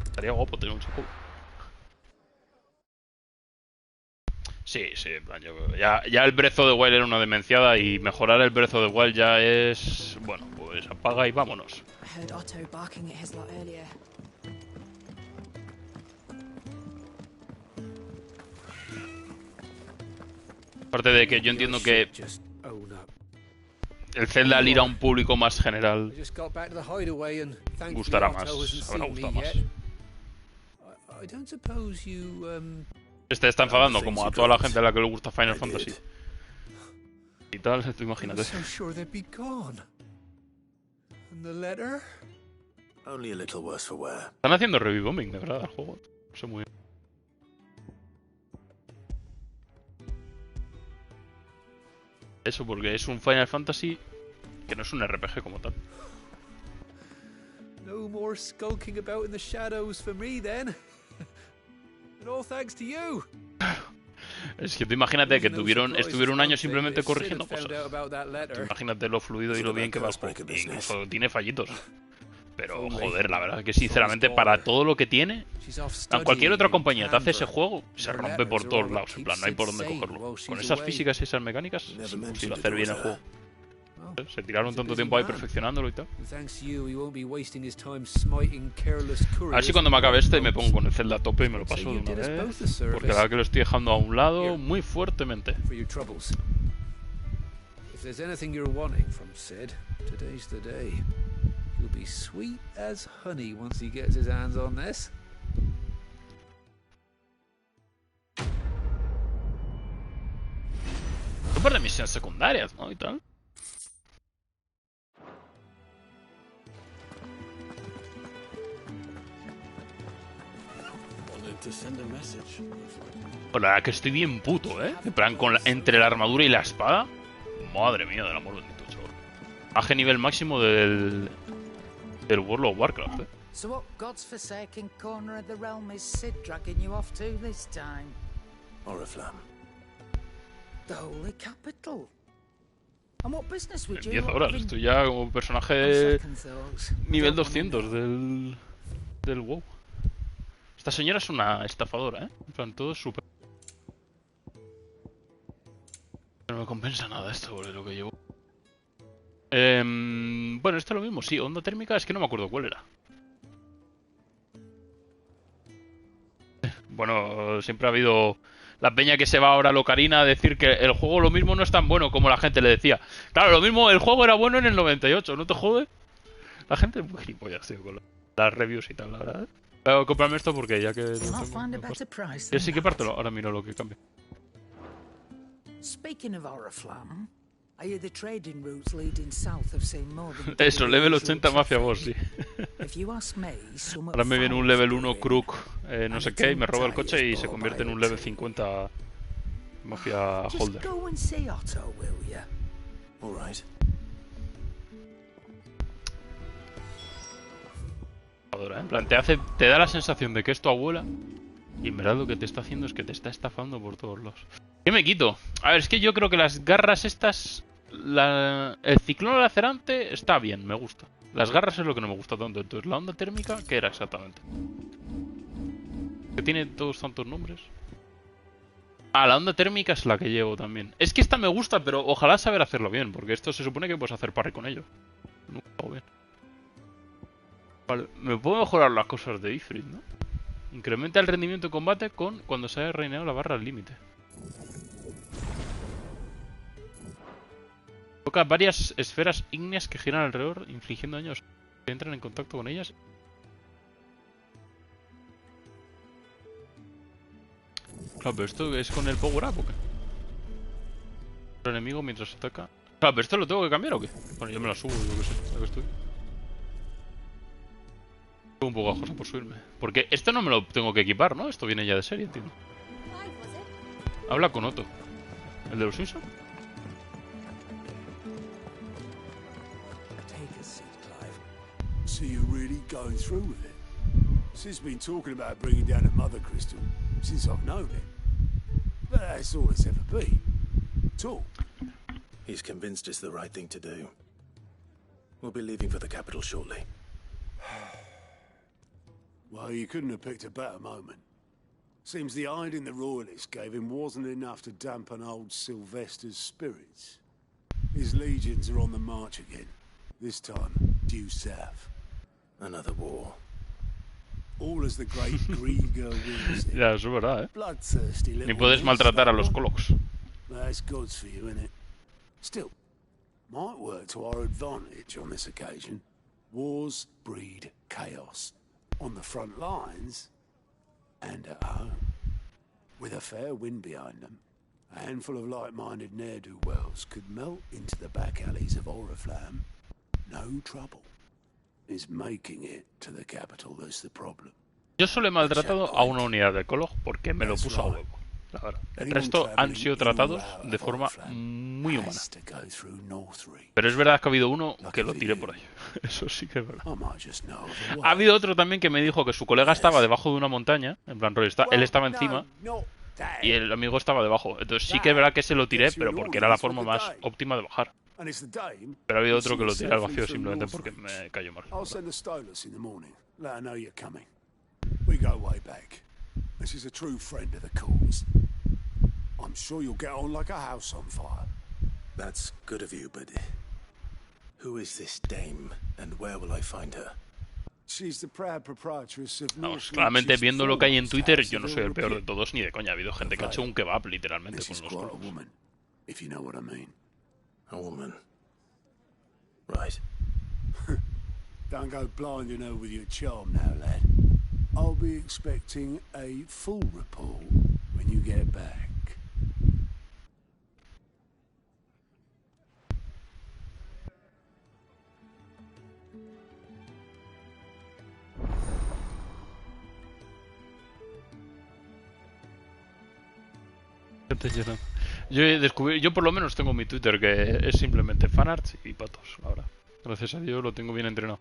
Estaría guapo tener un chocobo. Sí, en plan, ya el Breath of the Wild era una demenciada y mejorar el Breath of the Wild ya es... Bueno, pues apaga y vámonos. Aparte de que yo entiendo que el Zelda al ir a un público más general gustará más, habrá gustado más. Este está enfadando como a toda la gente a la que le gusta Final Fantasy. Y tal, tú imagínate. Están haciendo review bombing, de verdad, el juego. No sé muy bien. Eso porque es un Final Fantasy que no es un RPG como tal. No more skulking about in the shadows for me then. And all thanks to you. Es que tú imagínate que estuvieron un año simplemente corrigiendo cosas. Imagínate lo fluido y lo bien que va el juego. Incluso tiene fallitos. Pero joder, la verdad es que sinceramente para todo lo que tiene, cualquier otra compañía te hace ese juego, se rompe por todos lados. En plan, no hay por dónde cogerlo. Con esas físicas y esas mecánicas, es imposible hacer bien el juego. Se tiraron tanto tiempo ahí perfeccionándolo y tal. A ver si cuando me acabe este me pongo con el Zelda a tope y me lo paso de una vez. Porque la verdad que lo estoy dejando a un lado muy fuertemente. He'll be sweet as honey once he gets his hands on this. Un par de misiones secundarias, ¿no? Y tal. Hola, que estoy bien puto, En plan, entre la armadura y la espada. Madre mía, del amor bendito, chaval. Aje nivel máximo del World of Warcraft, So what God's forsaken corner of the realm is Sid dragging you off to this time? Oriflamme. The holy capital. And what business would you 10 horas, estoy ya como personaje nivel 200 del WoW. Esta señora es una estafadora, En plan, todo es súper... No me compensa nada esto por lo que llevo. Bueno, esto es lo mismo, sí, onda térmica, es que no me acuerdo cuál era. Bueno, siempre ha habido la peña que se va ahora a Locarina a decir que el juego lo mismo no es tan bueno como la gente le decía. Claro, lo mismo, el juego era bueno en el 98, ¿no te jode? La gente es muy gilipollas, tío, con las reviews y tal, la verdad. Voy a comprarme esto porque ya que... Yo sí que pártelo, ahora miro lo que cambia. Speaking of Oriflamme, I hear the trading routes leading south have seen more than... Eso, level 80 Mafia Boss, sí. Ahora me viene un level 1 Crook, no sé qué, y me roba el coche y se convierte en un level 50 Mafia Holder. En plan, te da la sensación de que es tu abuela y en verdad lo que te está haciendo es que te está estafando por todos lados. ¿Qué me quito? A ver, es que yo creo que las garras estas... El ciclón lacerante está bien, me gusta. Las garras es lo que no me gusta tanto. Entonces, la onda térmica, ¿qué era exactamente? Que tiene todos tantos nombres. Ah, la onda térmica es la que llevo también. Es que esta me gusta, pero ojalá saber hacerlo bien, porque esto se supone que puedes hacer parry con ello. No lo hago bien. Vale, me puedo mejorar las cosas de Ifrit, ¿no? Incrementa el rendimiento de combate cuando se haya rellenado la barra al límite. Toca varias esferas ígneas que giran alrededor, infligiendo daños que entran en contacto con ellas. Claro, pero esto es con el power up, ¿o qué? El enemigo mientras ataca. Claro, pero esto lo tengo que cambiar, ¿o qué? Bueno, yo me la subo, yo qué sé, ya que estoy. Tengo un poco de cosa por subirme. Porque esto no me lo tengo que equipar, ¿no? Esto viene ya de serie, entiendo. Habla con Otto. ¿El de los Simpsons? So you're really going through with it? Sis been talking about bringing down a mother crystal since I've known it. But that's all it's ever been. Talk. He's convinced it's the right thing to do. We'll be leaving for the capital shortly. Well, you couldn't have picked a better moment. Seems the hiding the royalists gave him wasn't enough to dampen old Sylvester's spirits. His legions are on the march again. This time, due south. Another war. All as the great Grieger wins it. Ya, eso es verdad, ¿eh? Bloodthirsty little Ni puedes maltratar a los Colocs. That's God's for you, innit? Still, might work to our advantage on this occasion. Wars breed chaos. On the front lines and at home. With a fair wind behind them, a handful of like-minded ne'er-do-wells could melt into the back alleys of Oriflamme. No trouble. Is making it to the capital that's the problem. Yo solo he maltratado a una unidad de Colog porque me lo puso a huevo. La verdad. El resto han sido tratados de forma muy humana. Pero es verdad que ha habido uno que lo tiré por ahí. Eso sí que es verdad. Ha habido otro también que me dijo que su colega estaba debajo de una montaña. En plan, él estaba encima y el amigo estaba debajo. Entonces sí que es verdad que se lo tiré, pero porque era la forma más óptima de bajar. Pero ha habido otro que lo tiré al vacío simplemente porque me cayó mal. We go way back. This is a true friend of the cause. I'm sure you'll get on like a house on fire. That's good of you, but who is this dame and where will I find her? She's the proud proprietress of Vamos, claramente viendo lo que hay en Twitter, yo no soy el peor de todos ni de coña. Ha habido gente que ha hecho un kebab literalmente con los Colocs. If you know what I mean. A woman. Right. Don't go blinding her with your charm now, lad. I'll be expecting a full report when you get back. Yo por lo menos tengo mi Twitter que es simplemente fanarts y patos, ahora. Gracias a Dios lo tengo bien entrenado.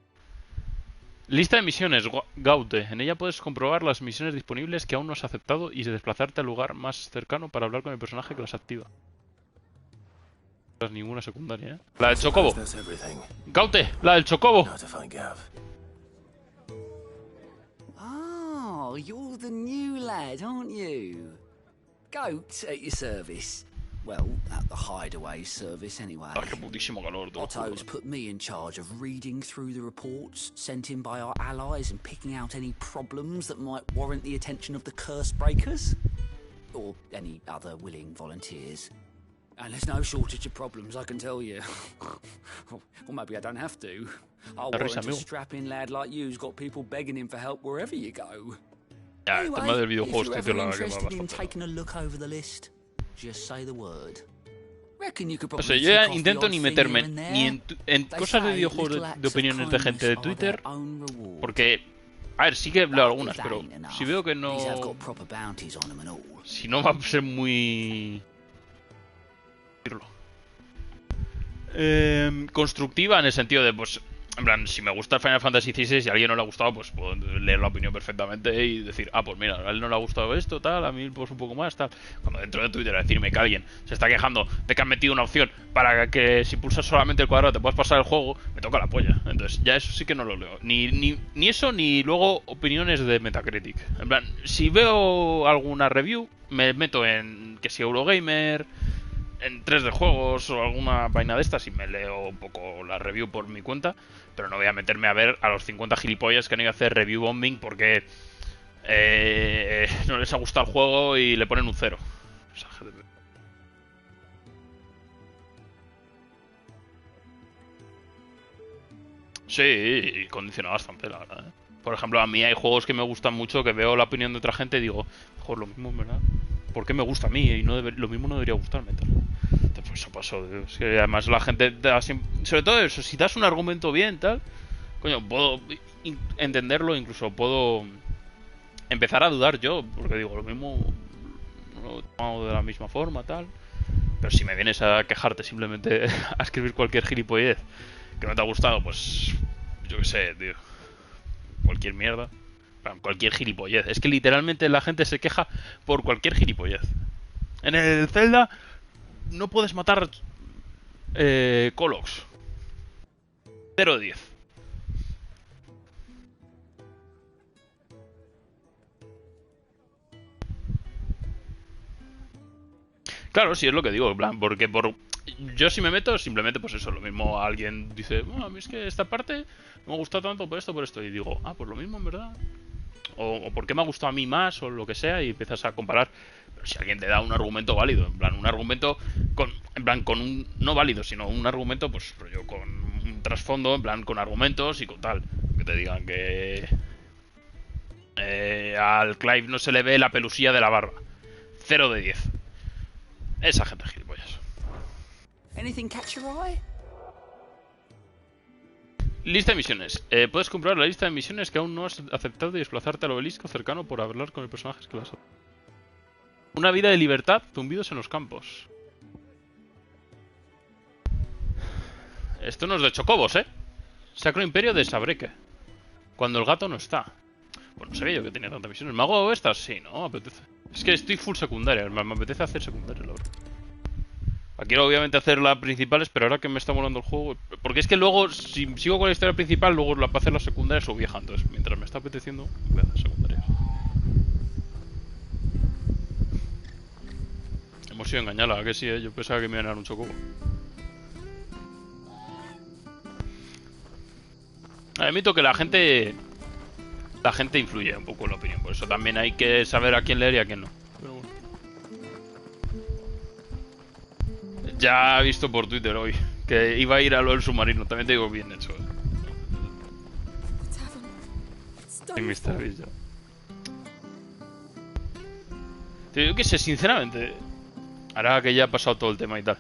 Lista de misiones, Gaute. En ella puedes comprobar las misiones disponibles que aún no has aceptado y desplazarte al lugar más cercano para hablar con el personaje que las activa. No es ninguna secundaria, ¿eh? La del Chocobo. Gaute, la del Chocobo. Oh, you're the new lad, aren't you? Goat at your service. Well, at the hideaway service anyway. Ah, qué putísimo calor, tú. Otto's put me in charge of reading through the reports sent in by our allies and picking out any problems that might warrant the attention of the curse breakers. Or any other willing volunteers. And there's no shortage of problems, I can tell you. Or maybe I don't have to. I'll warrant a strapping lad like you's got people begging him for help wherever you go. Ya, el tema del videojuego if you're estoy ever la que interested in taking a look over the list, just say the word. Reckon you could O probably sea, yo ya tick off the intento odd ni thing meterme here and there. ni en They cosas de say videojuegos little de acts of opiniones de gente de kindness Twitter. are their own reward. Porque, a ver, sí que he leído algunas, But if pero that ain't enough, si veo que no... these have got proper bounties on them and all. Si no va a ser muy... constructiva en el sentido de, pues, en plan, si me gusta Final Fantasy XVI y a alguien no le ha gustado, pues puedo leer la opinión perfectamente y decir, ah, pues mira, a él no le ha gustado esto, tal, a mí pues un poco más, tal. Cuando dentro de Twitter decirme que alguien se está quejando de que han metido una opción para que si pulsas solamente el cuadrado te puedas pasar el juego, me toca la polla. Entonces ya eso sí que no lo leo. Ni eso, ni luego opiniones de Metacritic. En plan, si veo alguna review, me meto en que si Eurogamer, en 3D Juegos o alguna vaina de estas y me leo un poco la review por mi cuenta, pero no voy a meterme a ver a los 50 gilipollas que han ido a hacer review bombing porque no les ha gustado el juego y le ponen un 0. O sea, sí, condiciona bastante, la verdad. Por ejemplo, a mí hay juegos que me gustan mucho, que veo la opinión de otra gente y digo, joder, lo mismo, ¿verdad? ¿Por qué me gusta a mí? Y no lo mismo no debería gustarme, tal. Pues eso pasó. Es que además la gente da sobre todo eso, si das un argumento bien, tal, coño, puedo entenderlo, incluso puedo empezar a dudar yo, porque digo, lo mismo no lo he tomado de la misma forma, tal. Pero si me vienes a quejarte simplemente a escribir cualquier gilipollez que no te ha gustado, pues yo qué sé, tío, cualquier mierda, cualquier gilipollez. Es que literalmente la gente se queja por cualquier gilipollez. En el Zelda no puedes matar Colox. 0 de 10. Claro, sí, es lo que digo, en plan, porque yo si me meto, simplemente pues eso, lo mismo alguien dice, a mí es que esta parte no me gusta tanto por esto, y digo, pues lo mismo en verdad. O por qué me ha gustado a mí más, o lo que sea, y empiezas a comparar. Pero si alguien te da un argumento válido, en plan, un argumento con un, no válido, sino un argumento, pues yo con un trasfondo, en plan, con argumentos y con tal. Que te digan que al Clive no se le ve la pelusilla de la barba. 0 de 10. Esa gente gilipollas. Anything catch your eye? Lista de misiones. Puedes comprobar la lista de misiones que aún no has aceptado y desplazarte al obelisco cercano por hablar con el personaje que las ha... Una vida de libertad, zumbidos en los campos. Esto no es de chocobos, ¿eh? Sacro Imperio de Sabreque. Cuando el gato no está. Bueno, no sabía yo que tenía tantas misiones. ¿Me hago estas? Sí, no, me apetece. Es que estoy full secundaria, me apetece hacer secundarias, la verdad. Quiero obviamente hacer las principales, pero ahora que me está molando el juego... Porque es que luego, si sigo con la historia principal, luego para hacer las secundarias o vieja. Entonces, mientras me está apeteciendo, voy a hacer secundarias. Hemos sido engañados, ¿a que sí? Yo pensaba que me iban a dar un chocobo. Admito que la gente influye un poco en la opinión. Por eso también hay que saber a quién leer y a quién no. Pero bueno. Ya he visto por Twitter hoy que iba a ir a lo del submarino. También te digo bien hecho. Y Mr. Beast ya. Te digo que sé, sinceramente. Ahora que ya ha pasado todo el tema y tal.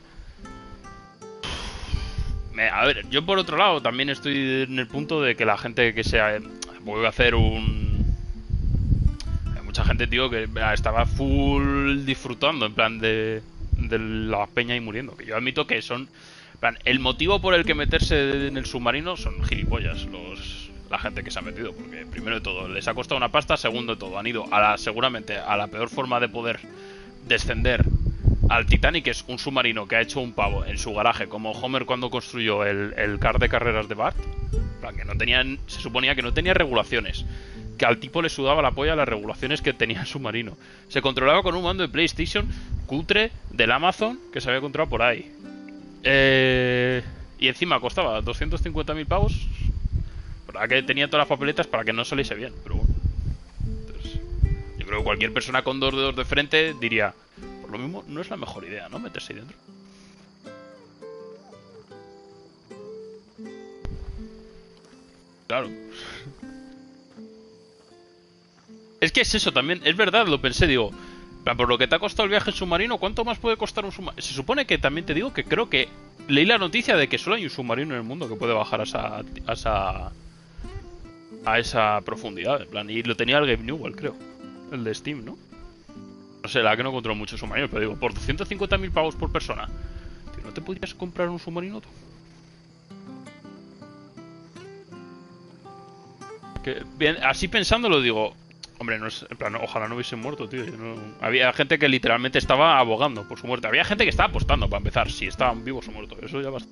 A ver, yo por otro lado también estoy en el punto de que la gente que sea... Voy a hacer un... Hay mucha gente, tío, que estaba full disfrutando, en plan de la peña y muriendo. Que yo admito que son... En plan, el motivo por el que meterse en el submarino son gilipollas la gente que se ha metido. Porque primero de todo, les ha costado una pasta. Segundo de todo, han ido seguramente a la peor forma de poder descender al Titanic, que es un submarino que ha hecho un pavo en su garaje, como Homer cuando construyó el car de carreras de Bart. Que no tenían, se suponía que no tenía regulaciones, que al tipo le sudaba la polla las regulaciones que tenía el submarino. Se controlaba con un mando de PlayStation cutre del Amazon que se había encontrado por ahí. Y encima costaba 250.000 pavos. Verdad que tenía todas las papeletas para que no saliese bien, pero bueno. Entonces, yo creo que cualquier persona con dos dedos de frente diría, por lo mismo no es la mejor idea, ¿no? Meterse ahí dentro. Claro. Es que es eso también, es verdad, lo pensé, digo, por lo que te ha costado el viaje en submarino, ¿cuánto más puede costar un submarino? Se supone que también te digo que creo que leí la noticia de que solo hay un submarino en el mundo que puede bajar a esa profundidad, en plan, y lo tenía el Game Newell, creo, el de Steam, ¿no? No sé, la que no controlo mucho submarinos, pero digo, por 250.000 pavos por persona, tío, ¿no te podrías comprar un submarino tú? Que, bien, así pensándolo digo, hombre, no es, en plan, ojalá no hubiesen muerto, tío. Había gente que literalmente estaba abogando por su muerte. Había gente que estaba apostando para empezar, si estaban vivos o muertos. Eso ya basta.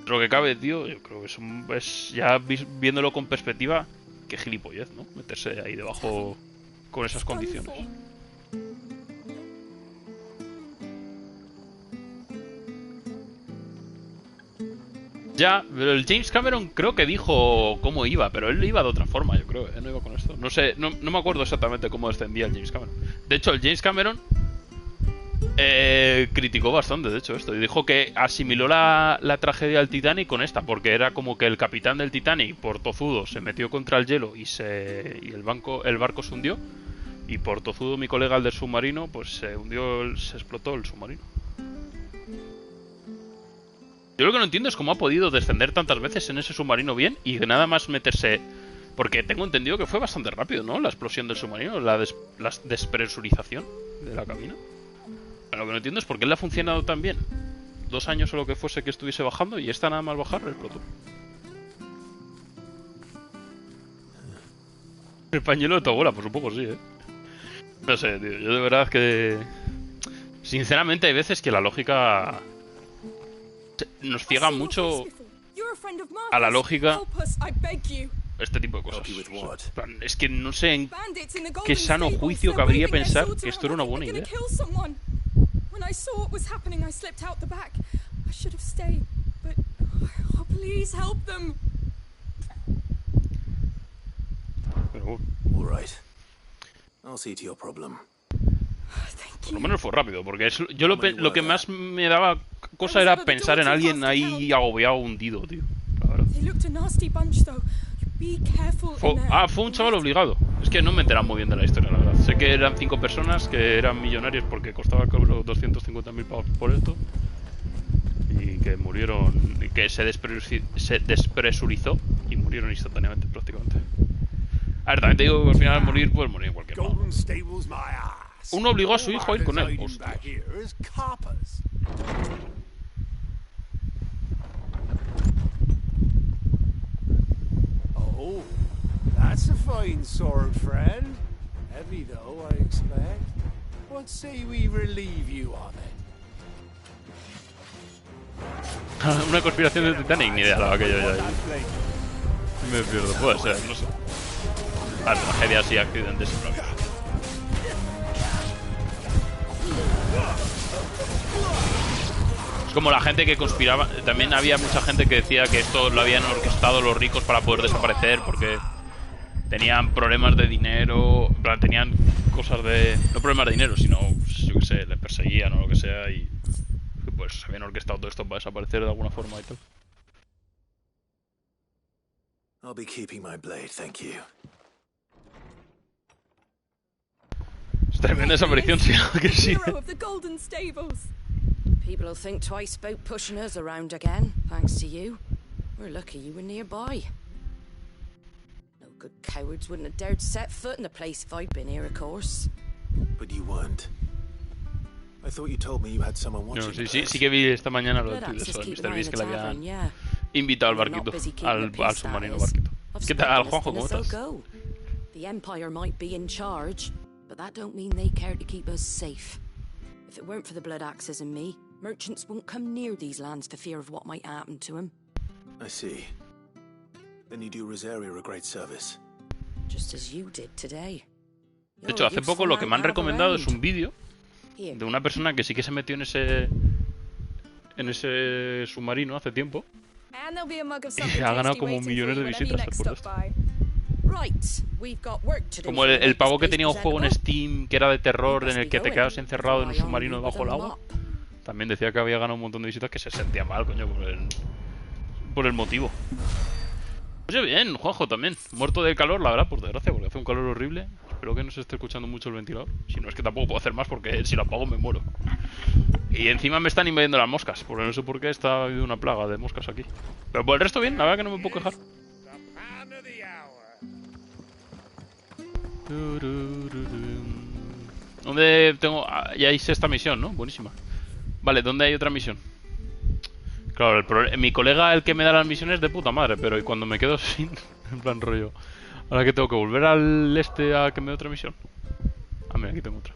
Lo que cabe, tío, yo creo que es ya viéndolo con perspectiva, qué gilipollez, ¿no? Meterse ahí debajo con esas condiciones. Ya, pero el James Cameron creo que dijo cómo iba, pero él iba de otra forma, yo creo, no iba con esto. No sé, no me acuerdo exactamente cómo descendía el James Cameron. De hecho, el James Cameron criticó bastante, de hecho, esto. Y dijo que asimiló la tragedia del Titanic con esta, porque era como que el capitán del Titanic, por tozudo, se metió contra el hielo y el barco se hundió. Y por tozudo mi colega, el del submarino, pues se hundió, se explotó el submarino. Yo lo que no entiendo es cómo ha podido descender tantas veces en ese submarino bien y nada más meterse... Porque tengo entendido que fue bastante rápido, ¿no? La explosión del submarino, la despresurización de la cabina. Pero lo que no entiendo es por qué le ha funcionado tan bien 2 años o lo que fuese que estuviese bajando y esta nada más bajar explotó. El pañuelo de tu abuela, pues un poco sí, ¿eh? No sé, tío, yo de verdad que... Sinceramente hay veces que la lógica... nos ciega mucho a la lógica este tipo de cosas. O sea, es que no sé en qué sano juicio cabría pensar que esto era una buena idea. Pero bueno. Por lo menos fue rápido, porque yo lo que más me daba cosa era pensar en alguien ahí agobiado, hundido, tío. Fue un chaval obligado. Es que no me enteran muy bien de la historia, la verdad. Sé que eran 5 personas que eran millonarios porque costaba 250.000 pavos por esto. Y que murieron, y que se despresurizó y murieron instantáneamente, prácticamente. A ver, también te digo que al final morir, puedes morir en cualquier lado. Uno obligó a su hijo a ir con él. Hostia. Oh, that's a fine sword, friend. Heavy though, I expect. What say we relieve you of it? Una conspiración de Titanic, ni idea, la verdad que yo ya me pierdo, puede ser, no sé. Tragedias y accidentes siempre habrá. Es como la gente que conspiraba. También había mucha gente que decía que esto lo habían orquestado los ricos para poder desaparecer porque tenían problemas de dinero, en plan, tenían cosas de... No problemas de dinero, sino, yo qué sé, les perseguían o lo que sea y pues se habían orquestado todo esto para desaparecer de alguna forma y tal. I'll be keeping my blade, thank you. Es tremenda esa aparición, sí, que sí. People will think twice about pushing us around again, thanks to you. We're lucky you were nearby. No good cowards wouldn't have dared set foot in the place if I'd been here, of course. But you weren't. I thought you told me you had someone watching. No, sí que vi esta mañana lo de eso, de Mr. Beast, que le habían invitado al barquito, al submarino barquito. ¿Qué tal, Juanjo? ¿Cómo estás? The Empire might be in charge, but that don't mean they care to keep us safe. If it weren't for the blood axes and me, merchants won't come near these lands for fear of what might happen to them. I see. Then you do Rosaria a great service. Just as you did today. De hecho, hace poco lo que me han recomendado es un vídeo de una persona que sí que se metió en ese submarino hace tiempo y ha ganado como millones de visitas por esto. Como el pavo que tenía un juego en Steam que era de terror en el que te quedabas encerrado en un submarino debajo del agua. También decía que había ganado un montón de visitas, que se sentía mal, coño, por el motivo. Oye, bien, Juanjo también. Muerto de calor, la verdad, por desgracia, porque hace un calor horrible. Espero que no se esté escuchando mucho el ventilador. Si no, es que tampoco puedo hacer más porque si lo apago me muero. Y encima me están invadiendo las moscas, porque no sé por qué está habiendo una plaga de moscas aquí. Pero por el resto bien, la verdad que no me puedo quejar. ¿Dónde tengo...? Ya hice esta misión, ¿no? Buenísima. Vale, ¿dónde hay otra misión? Claro, mi colega, el que me da las misiones, de puta madre, pero ¿y cuando me quedo sin...? En plan rollo... Ahora que tengo que volver al este a que me dé otra misión. Ah, mira, aquí tengo otra.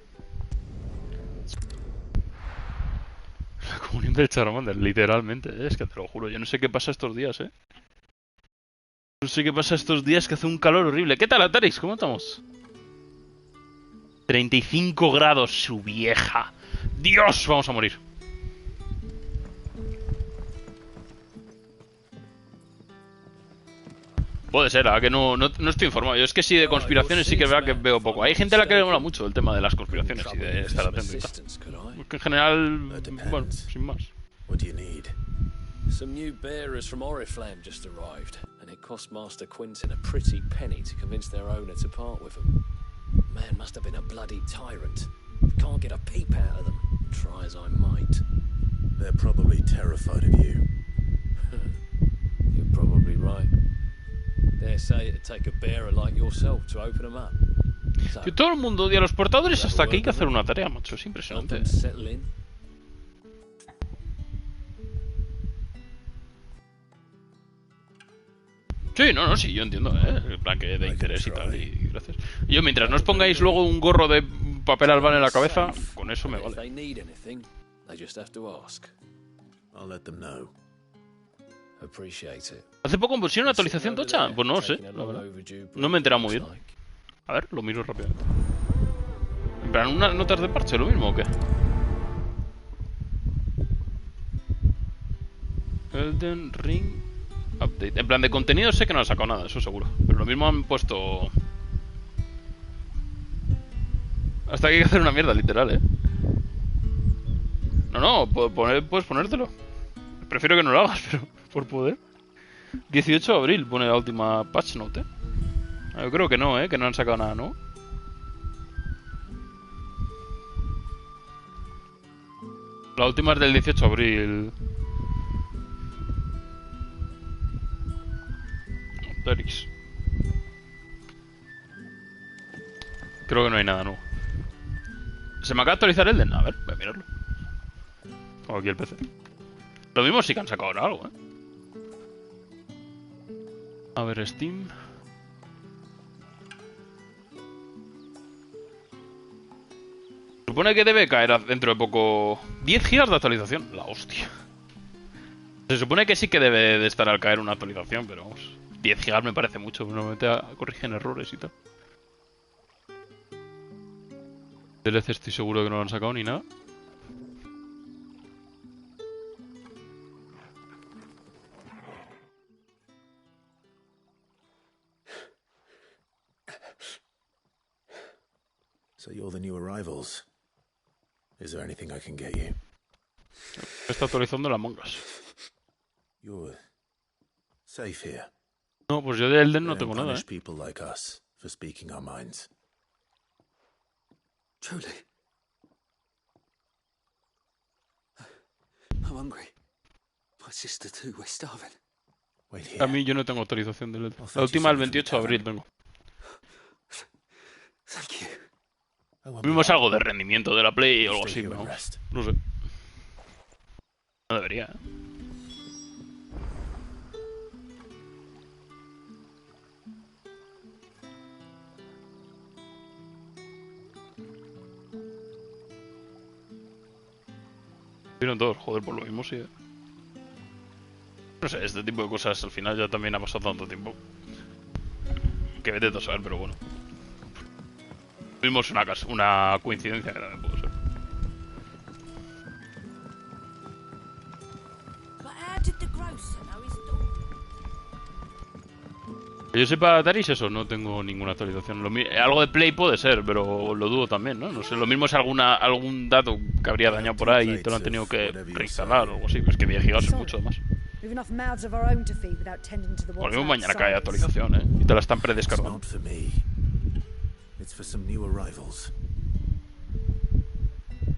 La comunión del Charmander, literalmente, es que te lo juro. Yo no sé qué pasa estos días, No sé qué pasa estos días, que hace un calor horrible. ¿Qué tal, Atarix? ¿Cómo estamos? 35 grados, su vieja. Dios, vamos a morir. Puede ser, ¿a que no estoy informado? Yo es que sí, de conspiraciones sí que es verdad que veo poco. Hay gente a la que le mola mucho el tema de las conspiraciones y de estar atento y tal. Porque en general, bueno, sin más. Some new bearers from Oriflamme just arrived, and it cost Master Quentin a pretty penny to convince their owner to part with them. Man must have been a bloody tyrant. Can't get a peep out of them, try as I might. They're probably terrified of you. You're probably right. Dare say it'd take a bearer like yourself to open them up. Que todo el mundo odia a los portadores hasta que hay que hacer una tarea, macho. Es impresionante. Sí, sí, yo entiendo, el plan que de interés y tal, y gracias. Yo, mientras no os pongáis luego un gorro de papel albal en la cabeza, con eso me vale. ¿Hace poco pusieron una actualización tocha? Pues no lo sé, la verdad. No me he enterado muy bien. A ver, lo miro rápidamente. ¿En plan, unas notas de parche, lo mismo o qué? Elden Ring Update. En plan de contenido sé que no han sacado nada, eso seguro. Pero lo mismo han puesto... Hasta que hay que hacer una mierda, literal, No, puedes ponértelo. Prefiero que no lo hagas, pero por poder. 18 de abril pone la última patch note, Yo creo que no, que no han sacado nada, ¿no? La última es del 18 de abril. Creo que no hay nada nuevo. ¿Se me acaba de actualizar el Elden? A ver, voy a mirarlo. Tengo aquí el PC. Lo mismo sí que han sacado ahora algo, A ver, Steam. Supone que debe caer dentro de poco 10 gigas de actualización. La hostia. Se supone que sí que debe de estar al caer una actualización, pero vamos. 10 gigas me parece mucho. Normalmente corrigen errores y tal. DLC estoy seguro que no lo han sacado ni nada. So you're the new arrivals. Is there anything I can get you? Está actualizando la Among Us. You're safe here. No, pues yo de Elden no tengo nada, people like us for speaking our minds. Truly. I'm hungry. My sister too, we're starving. A mí yo no tengo autorización de Elden. La última el 28 de abril tengo. Thank you. Vimos algo de rendimiento de la Play o algo así, pero no sé. No debería, Vieron todos, joder, por lo mismo sí, No sé, este tipo de cosas al final ya también ha pasado tanto tiempo. Que vete a saber, pero bueno. Vimos una coincidencia que también pudo ser. Que yo sepa, Taris, eso, no tengo ninguna actualización. Algo de Play puede ser, pero lo dudo también, ¿no? No sé, lo mismo es algún dato que habría dañado por ahí y te lo han tenido que reinstalar o algo así. Es que 10 gigas es mucho más. O lo mismo mañana cae actualización, y te la están predescargando. It's for some new arrivals.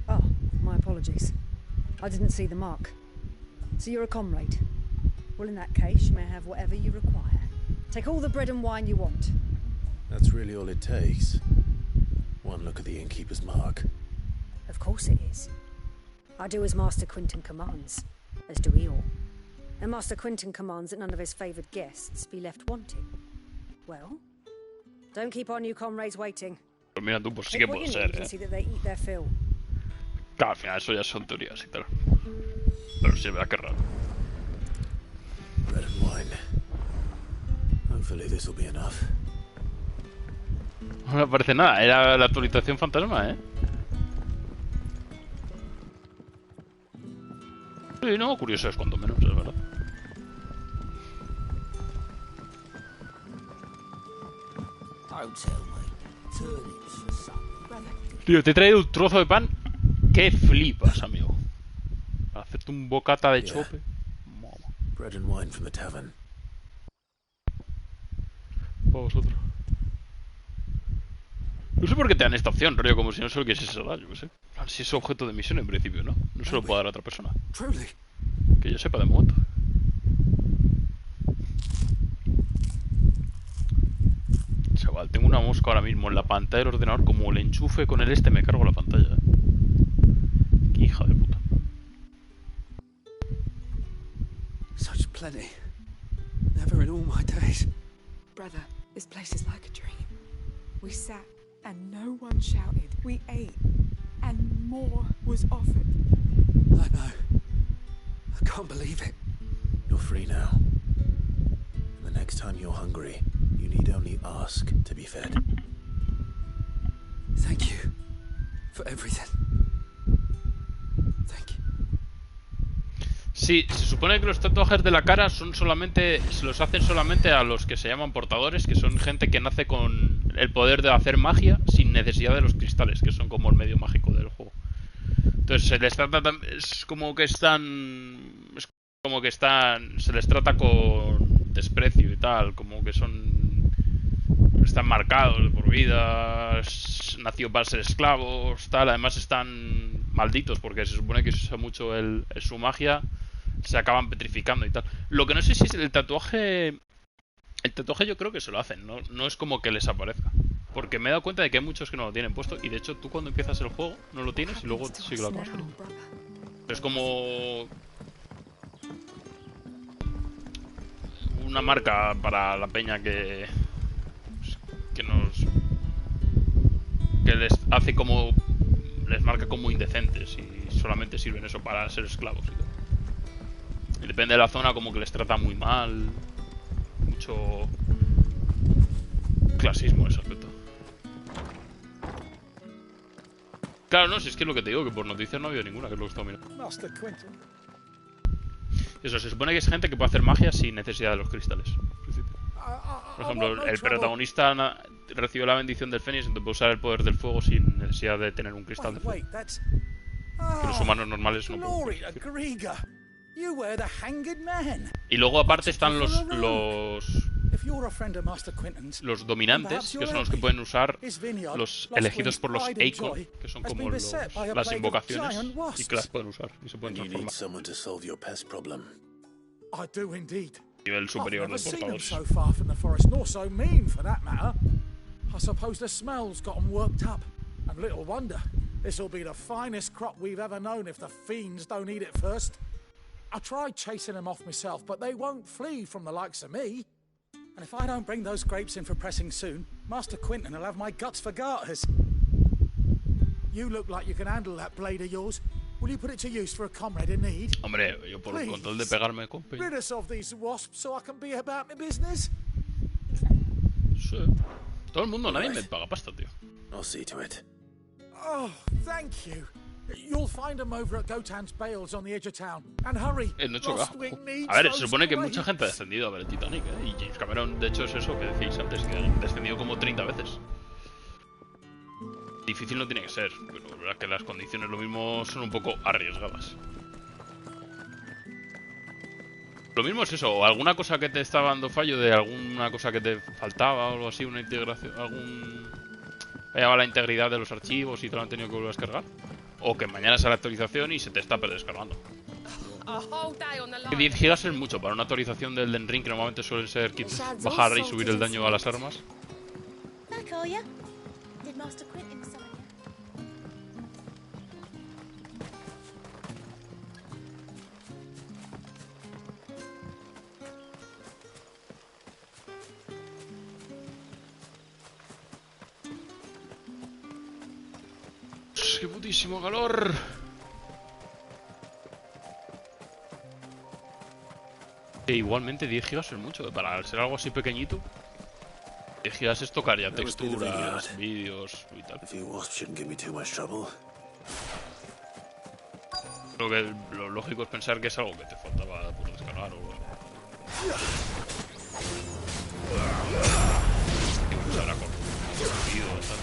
Oh, my apologies. I didn't see the mark. So you're a comrade. Well, in that case, you may have whatever you require. Take all the bread and wine you want. That's really all it takes. One look at the innkeeper's mark. Of course it is. I do as Master Quentin commands, as do we all. And Master Quentin commands that none of his favoured guests be left wanting. Well, don't keep our new comrades waiting. Pues mira tú, pues sí que puede ser, Claro, al final eso ya son teorías y tal. Pero sí, vea que raro. Bread and wine. Hopefully this will be enough. No aparece nada, era la actualización fantasma, ¿eh? Sí, no, curioso es cuanto menos, es verdad. Tío, te he traído un trozo de pan que flipas, amigo. Para hacerte un bocata de chope. Bread and wine from the tavern. Para vosotros. No sé por qué te dan esta opción, rollo, como si no se lo quisieses dar, yo qué sé. Si es objeto de misión en principio, ¿no? No se lo puedo dar a otra persona. Que yo sepa de momento. Chaval, tengo una mosca ahora mismo en la pantalla del ordenador. Como le enchufe con el este, me cargo la pantalla. Qué hija de puta. Such plenty. Never in all my days. Brother, this place is like a dream. We sat and no one shouted. We ate and more was offered. I know. I can't believe it. You're free now. And the next time you're hungry, you need only ask to be fed. Thank you for everything. Thank you. Sí, se supone que los tatuajes de la cara son solamente, se los hacen solamente a los que se llaman portadores, que son gente que nace con el poder de hacer magia sin necesidad de los cristales, que son como el medio mágico del juego. Entonces se les trata, es como que están, se les trata con desprecio y tal, como que están marcados de por vida, nació para ser esclavos, tal. Además están malditos porque se supone que se usa mucho su magia, se acaban petrificando y tal. Lo que no sé si es el tatuaje yo creo que se lo hacen, no es como que les aparezca. Porque me he dado cuenta de que hay muchos que no lo tienen puesto. Y de hecho tú cuando empiezas el juego no lo tienes y luego sí que lo acabas teniendo. Es como una marca para la peña que les hace como, les marca como indecentes y solamente sirven eso para ser esclavos y tal. Y depende de la zona, como que les trata muy mal. Mucho clasismo en ese aspecto. Claro, no, si es que es lo que te digo, que por noticias no ha habido ninguna, que es lo que estoy mirando. Eso, se supone que es gente que puede hacer magia sin necesidad de los cristales. Por ejemplo, el protagonista recibió la bendición del Fénix, entonces puede usar el poder del fuego sin necesidad de tener un cristal de fuego. Que los humanos normales no pueden. Y luego aparte están los dominantes, que son los que pueden usar los elegidos por los Eiko, que son como las invocaciones, y que las pueden usar y se pueden transformar. Nivel superior de portadores. I suppose the smell's got 'em worked up. And little wonder. This'll be the finest crop we've ever known if the fiends don't eat it first. I tried chasing them off myself, but they won't flee from the likes of me. And if I don't bring those grapes in for pressing soon, Master Quentin will have my guts for garters. You look like you can handle that blade of yours. Will you put it to use for a comrade in need? Hombre, yo por el control de pegarme con peña. Rid us of these wasps so I can be about my business. Sí. Todo el mundo, nadie me paga pasta, tío. I'll see to it. Oh, thank you. You'll find them over at Gotan's Bales on the edge of town. And hurry. No he hecho a ver, se supone que mucha gente ha descendido a ver el Titanic, ¿eh? Y James Cameron, de hecho, es eso que decís antes, que han descendido como 30 veces. Difícil no tiene que ser, pero la verdad es que las condiciones lo mismo son un poco arriesgadas. Lo mismo es eso, o alguna cosa que te estaba dando fallo de alguna cosa que te faltaba o algo así, una integración, fallaba la integridad de los archivos y te lo han tenido que volver a descargar. O que mañana sale la actualización y se te está descargando. 10 gigas es mucho para una actualización del Elden Ring, que normalmente suelen ser bajar y subir el daño a las armas. ¡Qué putísimo calor! E igualmente 10 gigas es mucho, para ser algo así pequeñito. Elegías es tocar ya texturas, vídeos y tal. Creo que lo lógico es pensar que es algo que te faltaba por descargar o... Usará con vídeos, tal.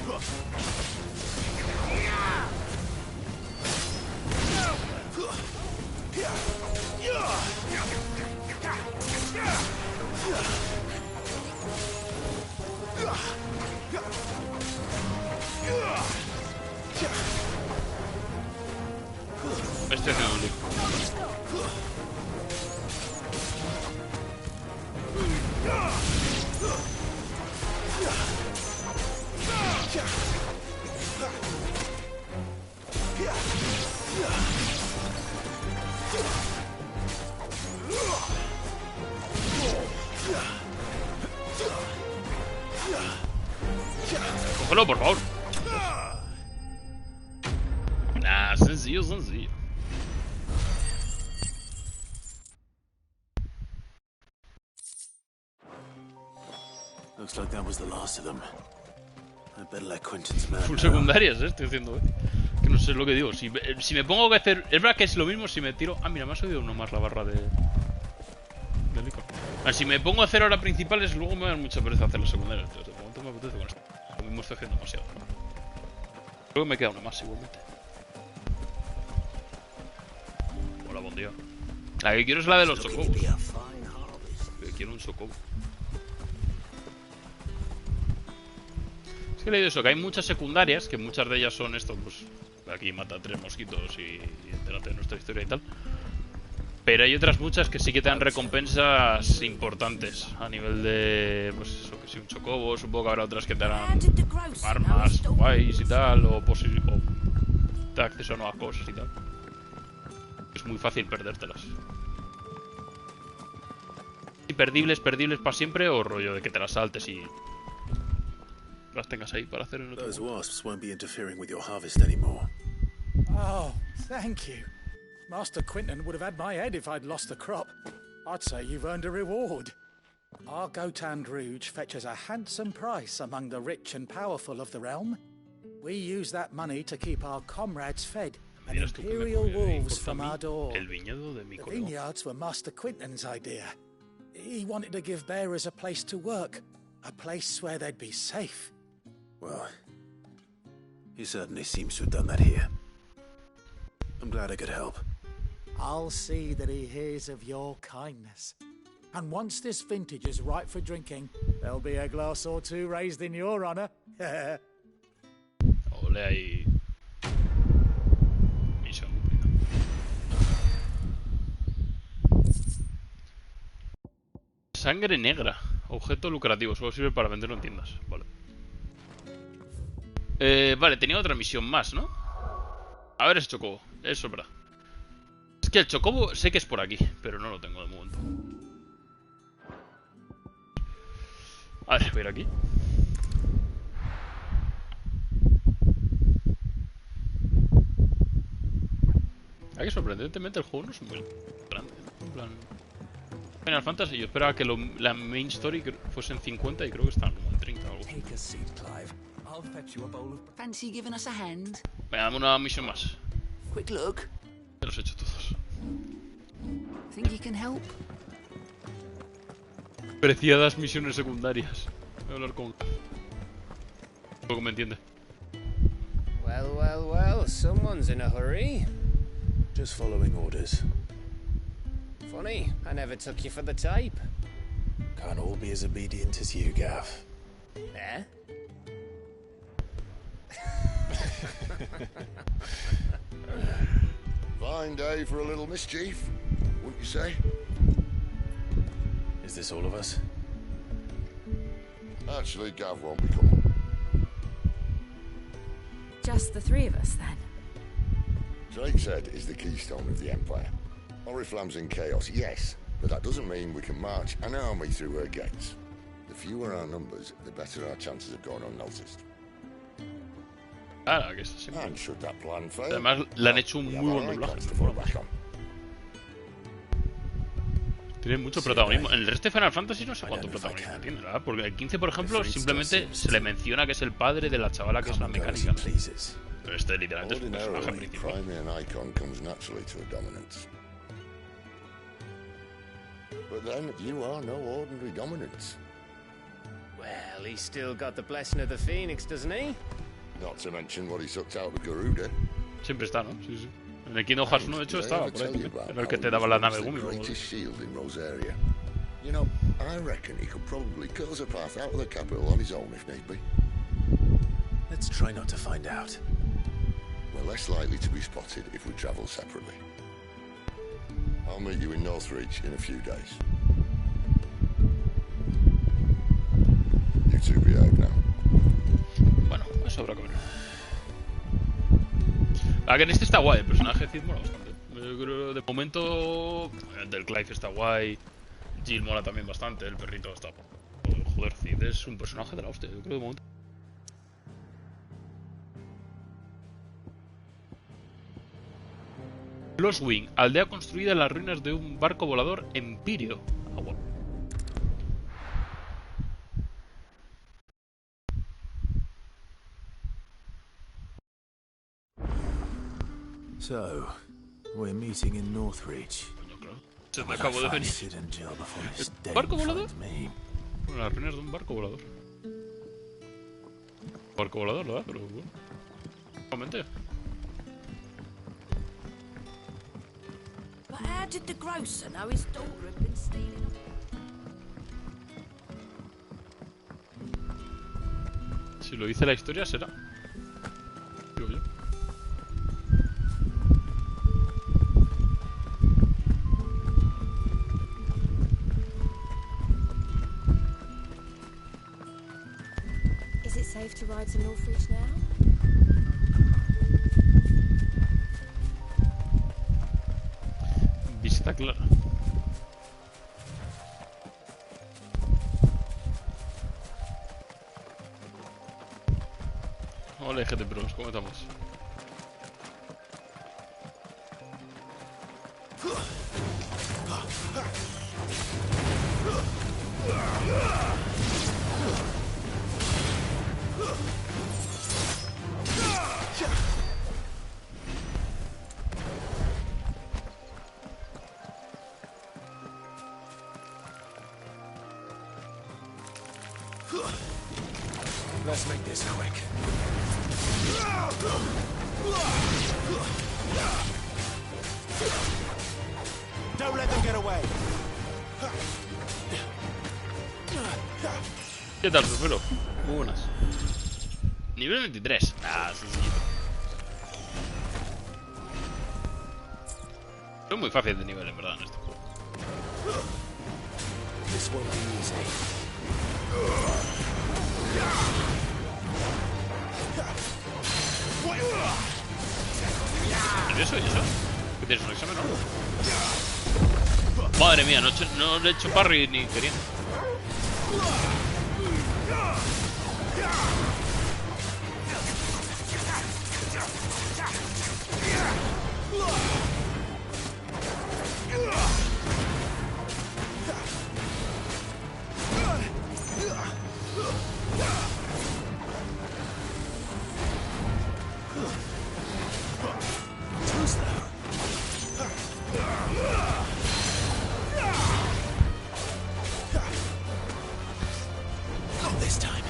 Este es el único. Cógelo, por favor. Nah, sencillo, sencillo. Looks like that was the last of them. I better let Quentin's man Full know. secundarias, estoy haciendo, Que no sé lo que digo. Si me pongo que hacer... Es verdad que es lo mismo si me tiro... Ah, mira, me ha subido uno más la barra de... del icono. Si me pongo a hacer ahora principales, luego me da mucha pereza hacer las secundarias. Entonces, de momento me apetece con esto. Lo mismo estoy haciendo demasiado. Creo que me queda una más igualmente. Hola, buen día. La que quiero es la de los chocobos. Que quiero un chocobo. Es que he leído eso, que hay muchas secundarias, que muchas de ellas son esto, pues aquí mata 3 mosquitos y entérate de nuestra historia y tal. Pero hay otras muchas que sí que te dan recompensas importantes a nivel de, pues eso, que si un chocobo, supongo que habrá otras que te darán armas guays y tal, o te da acceso a nuevas cosas y tal. Es muy fácil perdértelas. ¿Y perdibles para siempre o rollo de que te las saltes y las tengas ahí para hacer en otro? Those wasps won't be interfering with your harvest anymore. Oh, thank you. Master Quentin would have had my head if I'd lost the crop. I'd say you've earned a reward. Our Gotand Rouge fetches a handsome price among the rich and powerful of the realm. We use that money to keep our comrades fed and imperial wolves from our door. El viñedo de mi The vineyards were Master Quentin's idea. He wanted to give bearers a place to work, a place where they'd be safe. Well, he certainly seems to have done that here. I'm glad I could help. I'll see that he hears of your kindness. And once this vintage is ripe for drinking, there'll be a glass or two raised in your honor. Ole ahí. Misión cumplida. Sangre negra. Objeto lucrativo. Solo sirve para venderlo en tiendas. Vale. Vale, tenía otra misión más, ¿no? A ver ese chocobo. Eso es verdad. Es que el chocobo sé que es por aquí, pero no lo tengo de momento. A ver, voy a ir aquí. Aquí sorprendentemente el juego no es muy grande. En plan... Final Fantasy, yo esperaba que la main story fuese en 50 y creo que están como en 30 o algo. Fancy giving us a hand? Venga, dame una misión más. Quick look. Ya los he hecho todos. Think you can help? Preciadas misiones secundarias. Voy a hablar con... Poco me entiende. Well, well, well, someone's in a hurry. Just following orders. Funny, I never took you for the type. Can't all be as obedient as you, Gav. Eh? Fine day for a little mischief, wouldn't you say? Is this all of us? Actually, Gav won't be coming. Just the three of us, then? Drake's Head is the keystone of the Empire. Oriflamme's in chaos, yes, but that doesn't mean we can march an army through her gates. The fewer our numbers, the better our chances of going unnoticed. Ah, que es así. And should that plan fail, además le han hecho un muy buen doblaje. Tiene mucho protagonismo. En el resto de Final Fantasy no sé cuánto protagonismo tiene, ¿verdad? Porque el 15, por ejemplo, simplemente se le menciona que es el padre de la chavala que es una mecánica. Pero este literalmente es un personaje principal. Primary and icon comes naturally to a dominance. But then you are no ordinary dominance. Well, he's still got the blessing of the Phoenix, doesn't he? Not to mention what he sucked out of Garuda. Siempre está, ¿no? Sí, sí. En el Kingdom Hearts 1, de hecho, estaba por ahí. Era el que te daba la nave Gumi. You know, I reckon he could probably cut us a path out of the capital on his own if need be. Let's try not to find out. We're less likely to be spotted if we travel separately. I'll meet you in Northreach in a few days. You two behave now. Bueno, eso habrá que ver. Que en este está guay, el personaje de Cid mola bastante. Yo creo de momento del Clive está guay, Jill mola también bastante, el perrito está... Joder, Cid es un personaje de la hostia, yo creo de momento. Lost Wing, aldea construida en las ruinas de un barco volador Empirio. Ah, bueno. So, we're meeting in Northreach. Se me acabo de venir. ¿Barco volador? Bueno, las ruinas de un barco volador. Barco volador, ¿verdad? Pero bueno. Comenté. But how did the grocer know his daughter had been stealing? Si lo dice la historia, será. Digo yo. Is it safe to ride to Northreach now? Vista clara. Hola, gente pros, ¿cómo estamos? Let's make this quick. Don't let them get away. ¿Qué tal, Rufero? Muy buenas. Nivel 23. Ah, sencillito. Es muy fácil de nivel, en verdad, en este juego. This won't be easy. ¿Y eso? ¿Y eso? ¿Qué tienes un examen, no? Madre mía, no le he hecho parry ni queriendo. Not this time.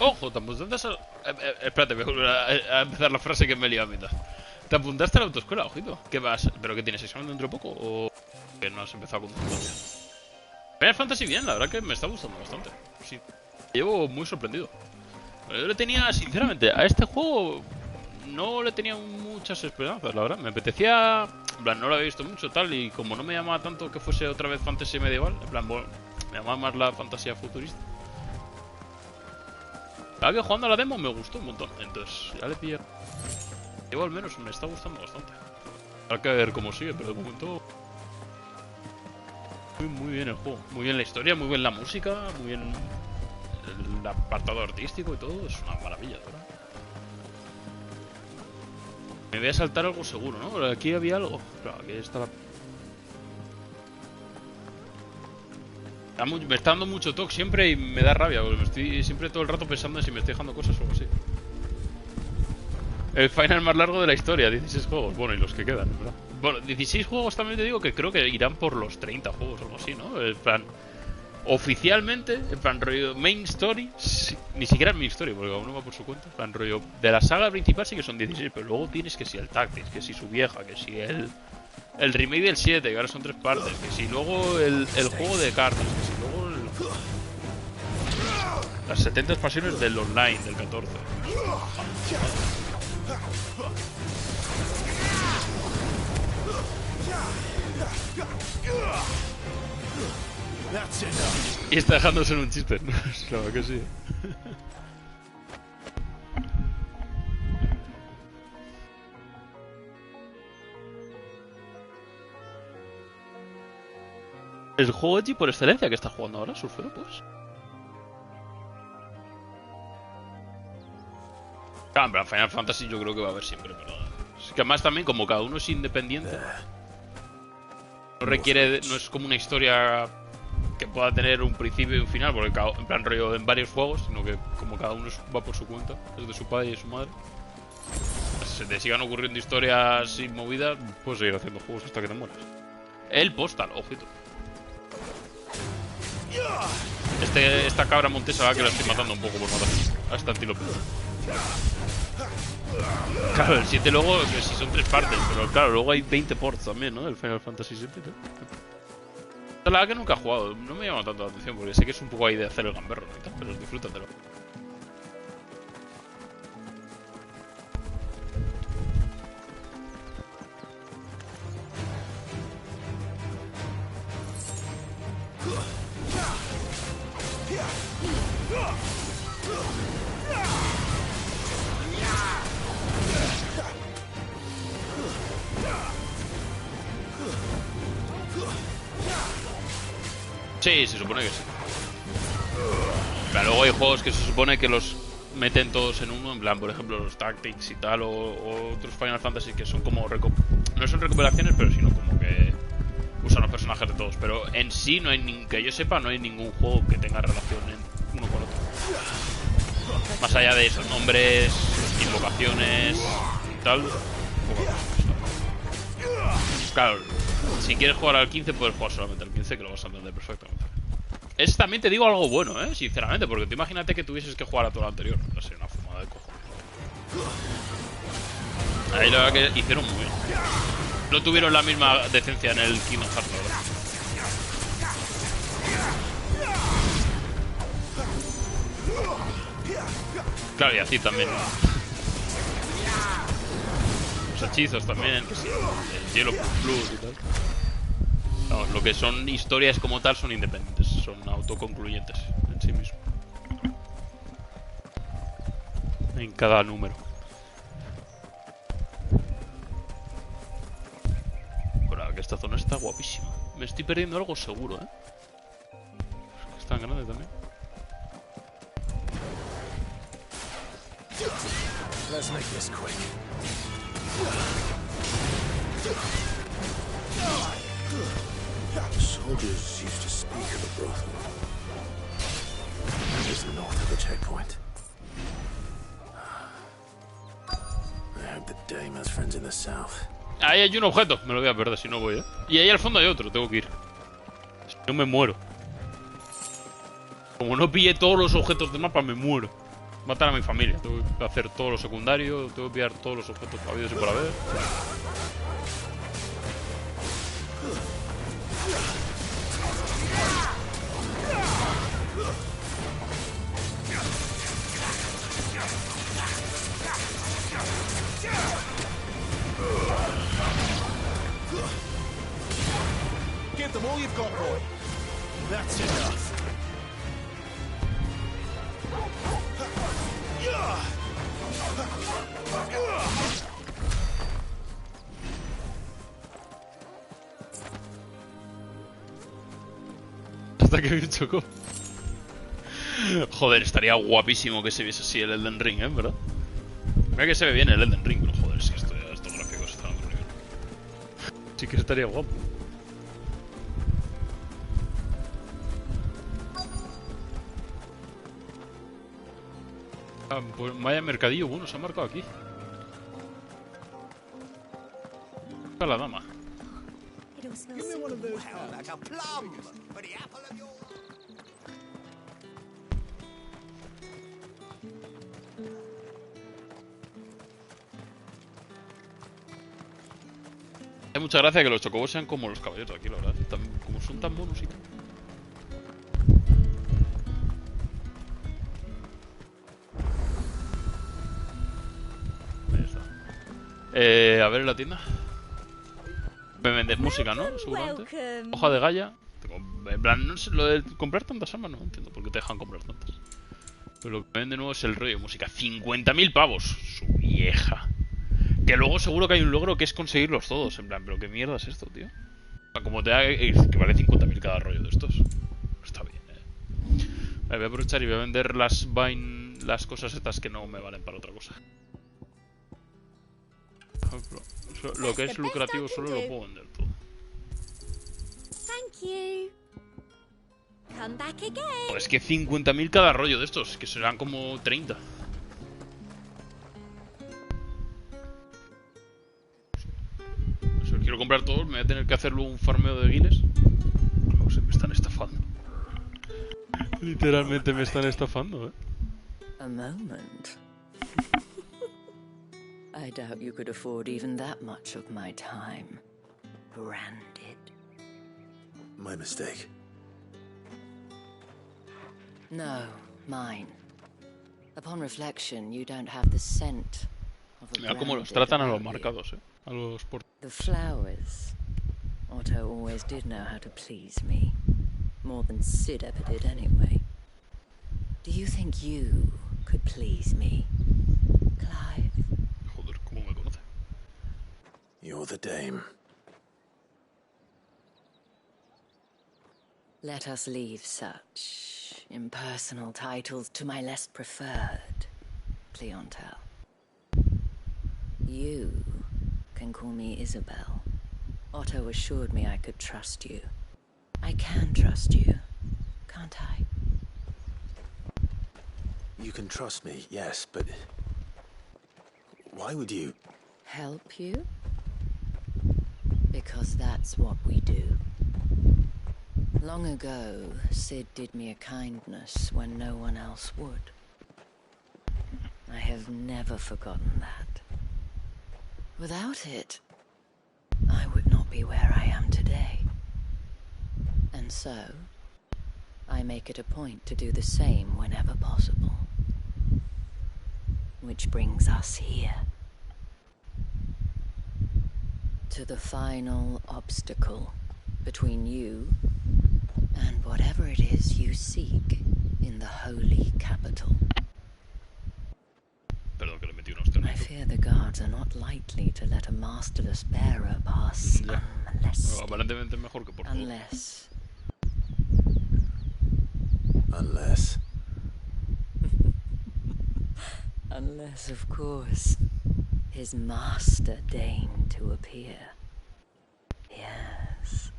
Ojo, tampoco. Espérate, voy a empezar la frase que me he liado a mitad. Te apuntaste a la autoescuela, ojito. ¿Qué vas? ¿Pero qué tienes? ¿Examen dentro de poco? ¿O que no has empezado con tu ya? Final Fantasy bien, la verdad que me está gustando bastante. Sí. Llevo muy sorprendido. Yo le tenía, sinceramente, a este juego no le tenía muchas esperanzas, la verdad. Me apetecía, en plan, no lo había visto mucho tal, y como no me llamaba tanto que fuese otra vez fantasy medieval, en plan, bueno, me llamaba más la fantasía futurista. La que jugando a la demo me gustó un montón, entonces ya le pillé. Yo al menos me está gustando bastante. Hay que ver cómo sigue, pero de momento muy bien el juego. Muy bien la historia, muy bien la música, muy bien el apartado artístico y todo. Es una maravilla, ¿verdad? Me voy a saltar algo seguro, ¿no? Aquí había algo. Claro, aquí está la... Me está dando mucho toque siempre y me da rabia, porque me estoy siempre todo el rato pensando en si me estoy dejando cosas o algo así. El final más largo de la historia, 16 juegos. Bueno, y los que quedan, ¿verdad? Bueno, 16 juegos también te digo que creo que irán por los 30 juegos o algo así, ¿no? En plan, oficialmente, en plan rollo main story, sí, ni siquiera el main story, porque cada uno va por su cuenta. En plan rollo, de la saga principal sí que son 16, pero luego tienes que si el Tactics, que si su vieja, que si el remake del 7, que ahora son 3 partes, que si luego el juego de cartas, que si luego las 70 expansiones del online, del 14. Y está dejándose en un chiste, ¿no? Claro que sí. El juego edgy por excelencia que está jugando ahora, Surfero, pues. Claro, en Final Fantasy yo creo que va a haber siempre, pero... Es que además también, como cada uno es independiente, no requiere... No es como una historia que pueda tener un principio y un final, porque en plan rollo en varios juegos, sino que como cada uno va por su cuenta, es de su padre y de su madre. Si te sigan ocurriendo historias sin movidas, puedes seguir haciendo juegos hasta que te mueras. El Postal, ojito. Esta cabra montesa va que la estoy matando un poco por matar a esta antílope. Claro, el 7 luego, que si son 3 partes, pero claro, luego hay 20 ports también, ¿no? Del Final Fantasy VII. Esta es la que nunca he jugado, no me llama tanto la atención, porque sé que es un poco ahí de hacer el gamberro, ¿no? Pero disfrútatelo. Sí, se supone que sí. Pero luego hay juegos que se supone que los meten todos en uno, en plan, por ejemplo, los Tactics y tal, o otros Final Fantasy que son como... No son recuperaciones, pero sino como que usan los personajes de todos. Pero en sí, no hay que yo sepa, no hay ningún juego que tenga relación en uno con otro. Más allá de esos nombres, invocaciones y tal. Claro, si quieres jugar al 15 puedes jugar solamente al 15, que lo vas a entender perfectamente. Es también te digo algo bueno, sinceramente, porque tú imagínate que tuvieses que jugar a todo lo anterior. No sé, una fumada de cojones. Ahí la verdad que hicieron muy bien. No tuvieron la misma decencia en el Kingdom Hearts, la verdad. Claro, y así también, ¿no? Los hechizos también, que sí, el hielo plus y tal. No, lo que son historias como tal son independientes, son autoconcluyentes en sí mismos. En cada número. Bueno, que esta zona está guapísima. Me estoy perdiendo algo seguro, ¿eh? Es tan grande también. Let's make this quick. The soldiers used to speak of a brothel. Just north of the checkpoint. I hope the dame has friends in the south. Ahí hay un objeto, me lo voy a perder si no voy, Y ahí al fondo hay otro, tengo que ir. Si no me muero. Como no pille todos los objetos del mapa, me muero. matar a mi familia. Tengo que hacer todo lo secundario, tengo que pillar todos los objetos habidos y por haber. Give them all you've got, boy. That's enough. Hasta que vi un choco. Joder, estaría guapísimo que se viese así el Elden Ring, ¿verdad? Mira que se ve bien el Elden Ring, pero joder, es que estos gráficos están muy bien. Sí que estaría guapo. Ah, pues vaya mercadillo, bueno, se ha marcado aquí. Está la dama. Hay mucha gracia que los chocobos sean como los caballeros de aquí, la verdad. Como son tan monos y tal. Ahí está. A ver en la tienda. Me vende música, ¿no? Seguramente. Hoja de Gaia. En plan, no sé, lo de comprar tantas armas no entiendo por qué te dejan comprar tantas. Pero lo que me vende nuevo es el rollo de música. 50.000 pavos. Su vieja. Que luego seguro que hay un logro que es conseguirlos todos. En plan, pero qué mierda es esto, tío. O sea, como te da que vale 50.000 cada rollo de estos. Está bien, Vale, voy a aprovechar y voy a vender las cosas estas que no me valen para otra cosa. Por ejemplo, lo que es lucrativo solo lo puedo vender todo. Thank you. Come back again. Pues que 50.000 cada rollo de estos, que serán como 30. Si quiero comprar todos, me voy a tener que hacerlo un farmeo de guiles. No sé, me están estafando. Literalmente me están estafando, A moment. I doubt you could afford even that much of my time. Branded. My mistake. No, mine. Upon reflection, you don't have the scent of a Mira cómo los branded tratan a los value. marcados, a los The flowers. Otto always did know how to please me. More than Sid ever did anyway. Do you think you could please me, Clive? Joder, ¿cómo me conoce? You're the dame. Let us leave such impersonal titles to my less preferred clientele. You can call me Isabel. Otto assured me I could trust you. I can trust you, can't I? You can trust me, yes, but why would you? Help you? Because that's what we do. Long ago, Sid did me a kindness when no one else would. I have never forgotten that. Without it, I would not be where I am today. And so, I make it a point to do the same whenever possible. Which brings us here. To the final obstacle between you and whatever it is you seek in the holy capital. I fear the guards are not likely to let a masterless bearer pass unmolested. Aparentemente mejor que por todo. Unless. Unless, of course, his master deigned to appear. Yes,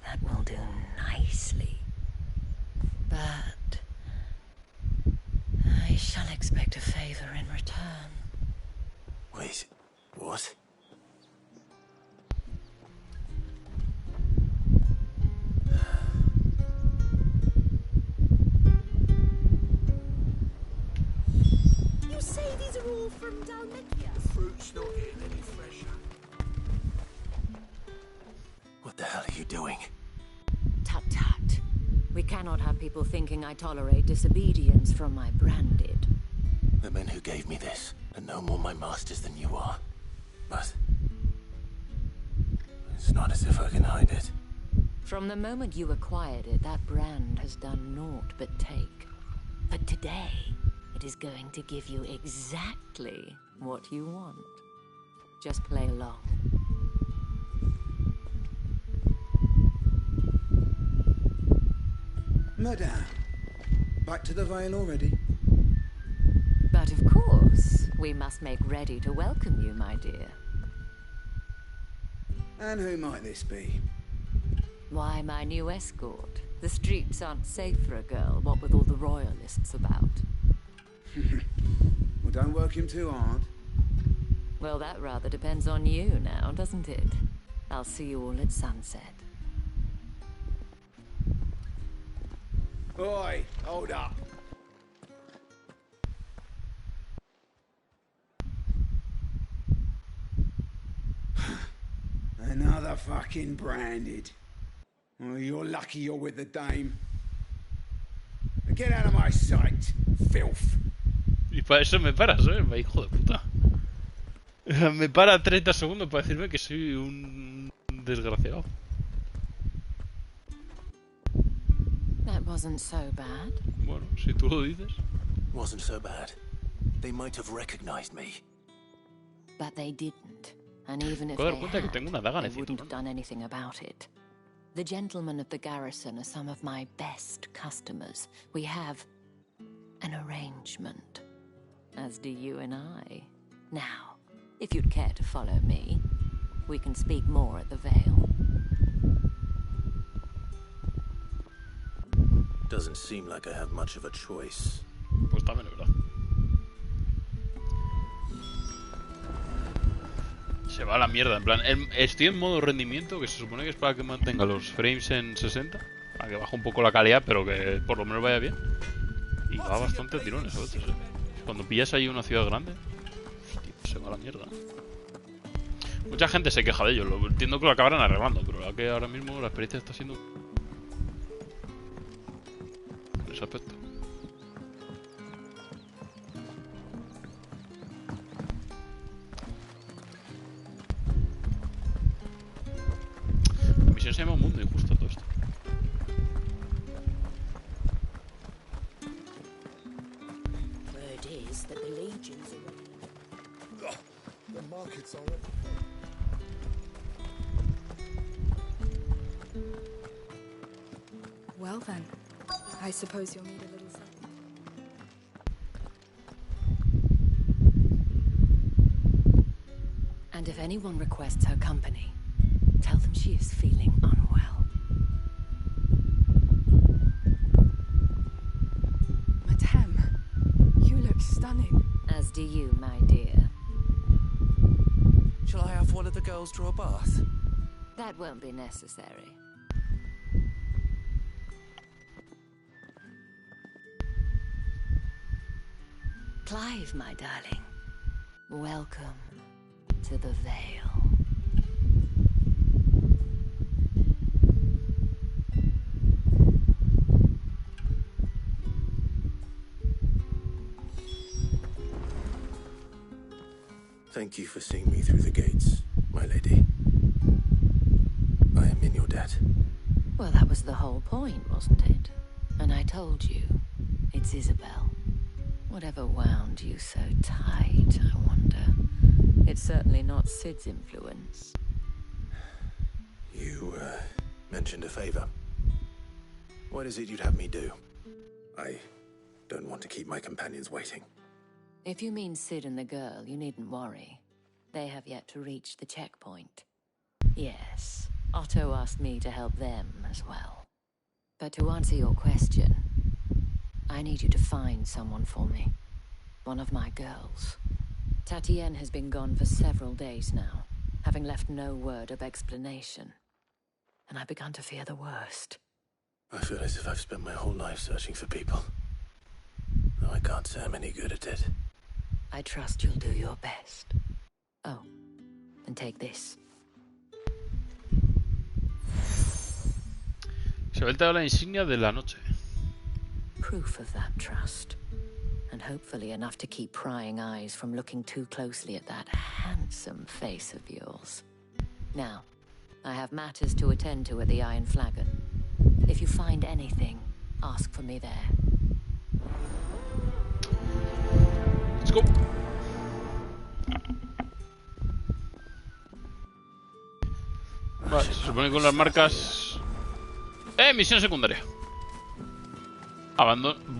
that will do nicely. But I shall expect a favor in return. Wait, what? say these are all from Dalmatia? The fruit's not getting any fresher. What the hell are you doing? Tut tut. We cannot have people thinking I tolerate disobedience from my branded. The men who gave me this are no more my masters than you are. But it's not as if I can hide it. From the moment you acquired it, that brand has done naught but take. But today, it is going to give you exactly what you want. Just play along. Madame, back to the Vale already? But of course, we must make ready to welcome you, my dear. And who might this be? Why, my new escort. The streets aren't safe for a girl, what with all the royalists about. Well, don't work him too hard. Well, that rather depends on you now, doesn't it? I'll see you all at sunset. Oi, hold up. Another fucking branded. Well, you're lucky you're with the dame. Get out of my sight, filth. Y para eso me paras, hijo de puta. Me para 30 segundos para decirme que soy un desgraciado. That wasn't so bad. Bueno, si tú lo dices. Wasn't so bad. They might have recognized me. But they didn't. And even if Puedo they dar cuenta que had, tengo una daga en they el wouldn't cinturón. have done anything about it. The gentlemen of the garrison are some of my best customers. We have an arrangement, as do you and I. Now, if you'd care to follow me, we can speak more at the Vale. Doesn't seem like I have much of a choice. Pues también es verdad. Se va a la mierda, en plan, estoy en modo rendimiento, que se supone que es para que mantenga los frames en 60, para que baje un poco la calidad, pero que por lo menos vaya bien. Y va bastante a tirones a veces, Cuando pillas ahí una ciudad grande, hostia, se va a la mierda. Mucha gente se queja de ello, entiendo que lo acabarán arreglando, pero la que ahora mismo la experiencia está siendo en ese aspecto. Se llama un mundo injusto todo esto. Word is that the legions are... The markets are... Well then, I suppose you'll need a little something. And if anyone requests her company, tell them she is feeling unwell. Madame, you look stunning. As do you, my dear. Shall I have one of the girls draw a bath? That won't be necessary. Clive, my darling, welcome to the Vale. Thank you for seeing me through the gates, my lady. I am in your debt. Well, that was the whole point, wasn't it? And I told you, it's Isabel. Whatever wound you so tight, I wonder. It's certainly not Sid's influence. You, mentioned a favor. What is it you'd have me do? I don't want to keep my companions waiting. If you mean Sid and the girl, you needn't worry. They have yet to reach the checkpoint. Yes, Otto asked me to help them as well. But to answer your question, I need you to find someone for me. One of my girls. Tatienne has been gone for several days now, having left no word of explanation. And I've begun to fear the worst. I feel as if I've spent my whole life searching for people. Though I can't say I'm any good at it. I trust you'll do your best. Oh, and take this. Se ve la insignia de la noche. Proof of that trust. And hopefully enough to keep prying eyes from looking too closely at that handsome face of yours. Now, I have matters to attend to at the Iron Flagon. If you find anything, ask for me there. Let's go. Vale, se supone que con las marcas... misión secundaria.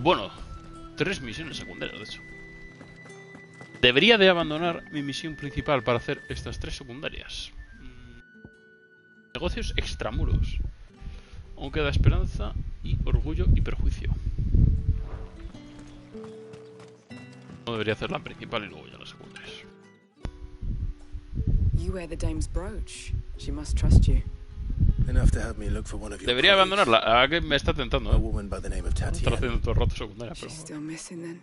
Bueno, 3 misiones secundarias, de hecho. Debería de abandonar mi misión principal para hacer estas 3 secundarias. Negocios extramuros. Aún queda esperanza y orgullo y perjuicio. No debería hacer la principal y luego ya las secundarias. You wear the dame's brooch. She must trust you. Enough to have me look for one of your Debería abandonarla. Ahora que me está tentando, a woman by the name of Está haciendo todo el rato secundaria, pero... She's still missing then.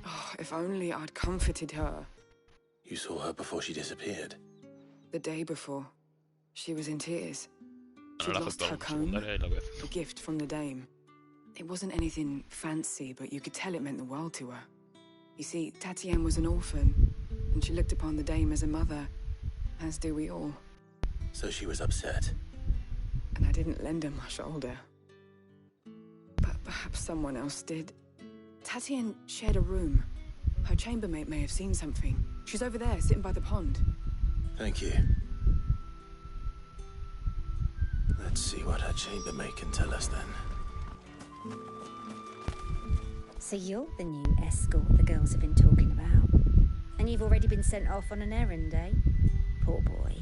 Oh, if only I'd comforted her. You saw her before she disappeared. The day before. She was in tears. She'd la lost aceptado her como comb, secundaria y la voy a hacer. a gift from the dame. It wasn't anything fancy, but you could tell it meant the world to her. You see, Tatienne was an orphan, and she looked upon the dame as a mother, as do we all. So she was upset. And I didn't lend her my shoulder. But perhaps someone else did. Tatienne shared a room. Her chambermaid may have seen something. She's over there, sitting by the pond. Thank you. Let's see what her chambermaid can tell us then. So you're the new escort the girls have been talking about. And you've already been sent off on an errand, eh? Poor boy.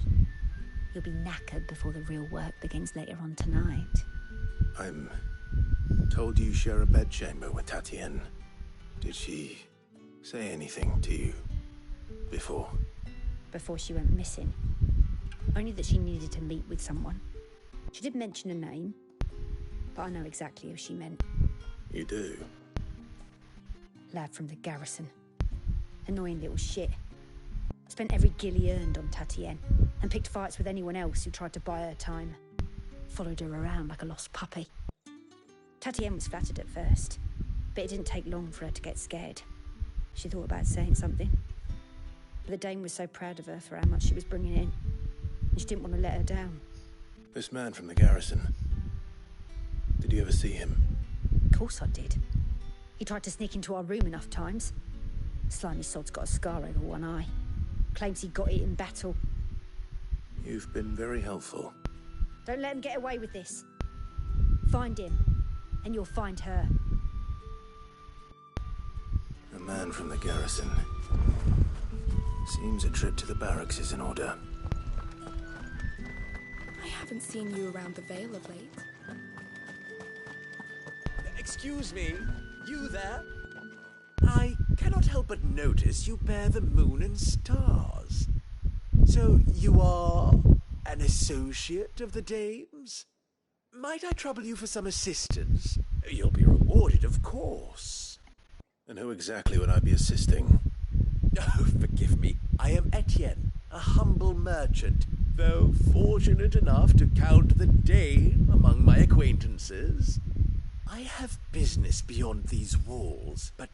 You'll be knackered before the real work begins later on tonight. I'm told you share a bedchamber with Tatienne. Did she say anything to you before? Before she went missing. Only that she needed to meet with someone. She did mention a name, but I know exactly who she meant. You do? Lad from the garrison. Annoying little shit. Spent every guil he earned on Tatienne, and picked fights with anyone else who tried to buy her time. Followed her around like a lost puppy. Tatienne was flattered at first, but it didn't take long for her to get scared. She thought about saying something. But the dame was so proud of her for how much she was bringing in, and she didn't want to let her down. This man from the garrison. Did you ever see him? Of course I did. He tried to sneak into our room enough times. Slimy sod's got a scar over one eye. Claims he got it in battle. You've been very helpful. Don't let him get away with this. Find him, and you'll find her. A man from the garrison. Seems a trip to the barracks is in order. I haven't seen you around the Vale of late. Excuse me, you there? I cannot help but notice you bear the moon and stars. So you are an associate of the dame's? Might I trouble you for some assistance? You'll be rewarded, of course. And who exactly would I be assisting? Oh, forgive me. I am Etienne, a humble merchant, though fortunate enough to count the dame among my acquaintances. I have business beyond these walls, but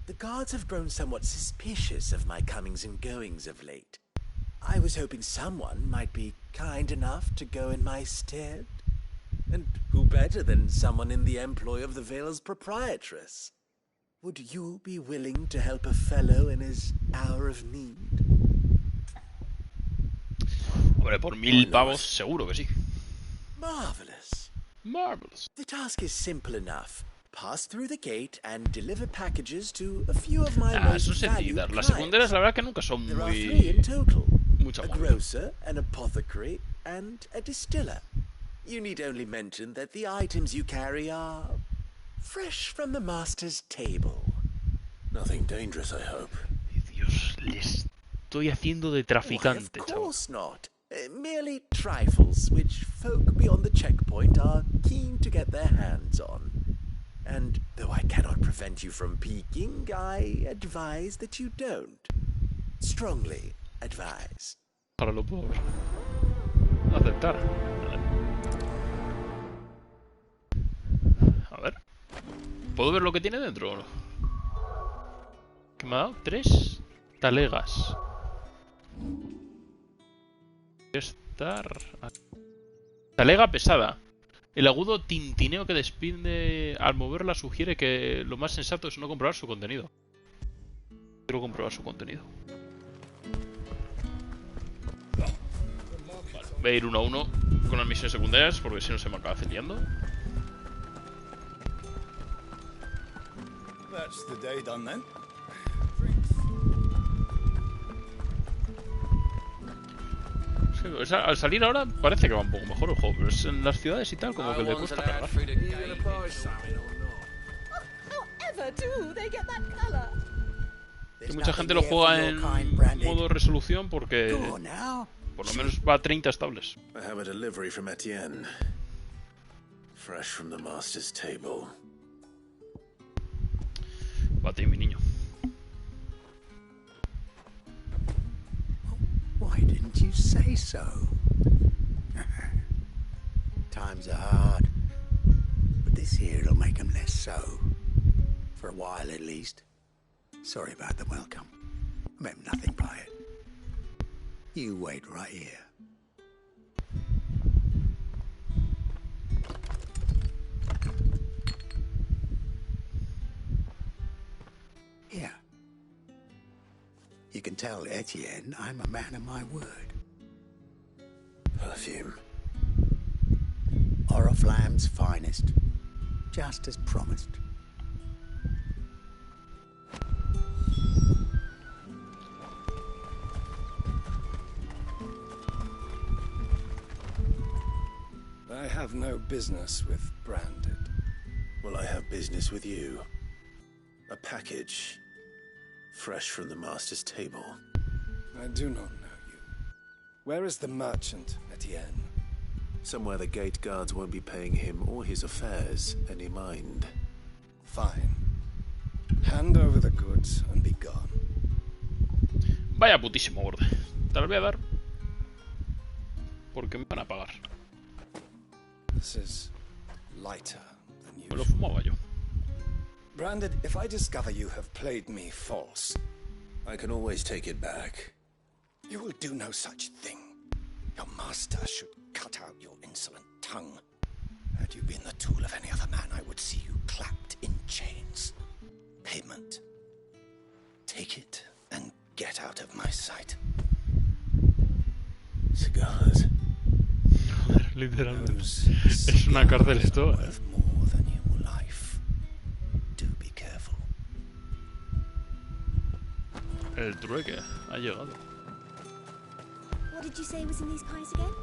the guards have grown somewhat suspicious of my comings and goings of late. I was hoping someone might be kind enough to go in my stead. And who better than someone in the employ of the Vale's proprietress? Would you be willing to help a fellow in his hour of need? Hombre, por 1000 pavos seguro que sí. Marvelous. Marvelous. The task is simple enough. Pass through the gate and deliver packages to a few of my most son valued sencillas. Las clients. secundarias la verdad que nunca son There are 3 in total. mucha A movida. grocer, an apothecary, and a distiller. You need only mention that the items you carry are fresh from the master's table. Nothing dangerous, I hope. Dios, le estoy haciendo de Why, traficante, of chaval. course not. Merely trifles which folk beyond the checkpoint are keen to get their hands on. And though I cannot prevent you from peeking, I advise that you don't. Strongly advise. Ahora lo puedo ver. Aceptar. A ver. ¿Puedo ver lo que tiene dentro o no? ¿Qué me ha dado? 3 talegas. Estar... Talega pesada. El agudo tintineo que despide al moverla sugiere que lo más sensato es no comprobar su contenido. Quiero comprobar su contenido. Vale, voy a ir 1 a 1 con las misiones secundarias porque si no se me acaba liando. That's the day done then. Es que, al salir ahora parece que va un poco mejor el juego, pero es en las ciudades y tal como que le cuesta cargar. Y mucha gente lo juega en modo resolución porque por lo menos va a 30 estables. I have a delivery from Etienne. Fresh from the master's table. Va a ti, mi niño. Why didn't you say so? Times are hard, but this here'll make 'em less so. For a while, at least. Sorry about the welcome. I meant nothing by it. You wait right here. Here. You can tell Etienne I'm a man of my word. Perfume. Oriflamme's finest. Just as promised. I have no business with Branded. Well, I have business with you. A package. Fresh from the master's table. I do not know you. Where is the merchant, Etienne? Somewhere the gate guards won't be paying him or his affairs any mind. Fine. Hand over the goods and be gone. Vaya putísimo borde. Te lo voy a dar porque me van a pagar. This is lighter than usual. Me lo fumaba yo. Branded, if I discover you have played me false, I can always take it back. You will do no such thing. Your master should cut out your insolent tongue. Had you been the tool of any other man, I would see you clapped in chains. Payment. Take it and get out of my sight. Cigars. Joder, literalmente. Es una cárcel esto, El trueque ha llegado. What did you say was in these pies again?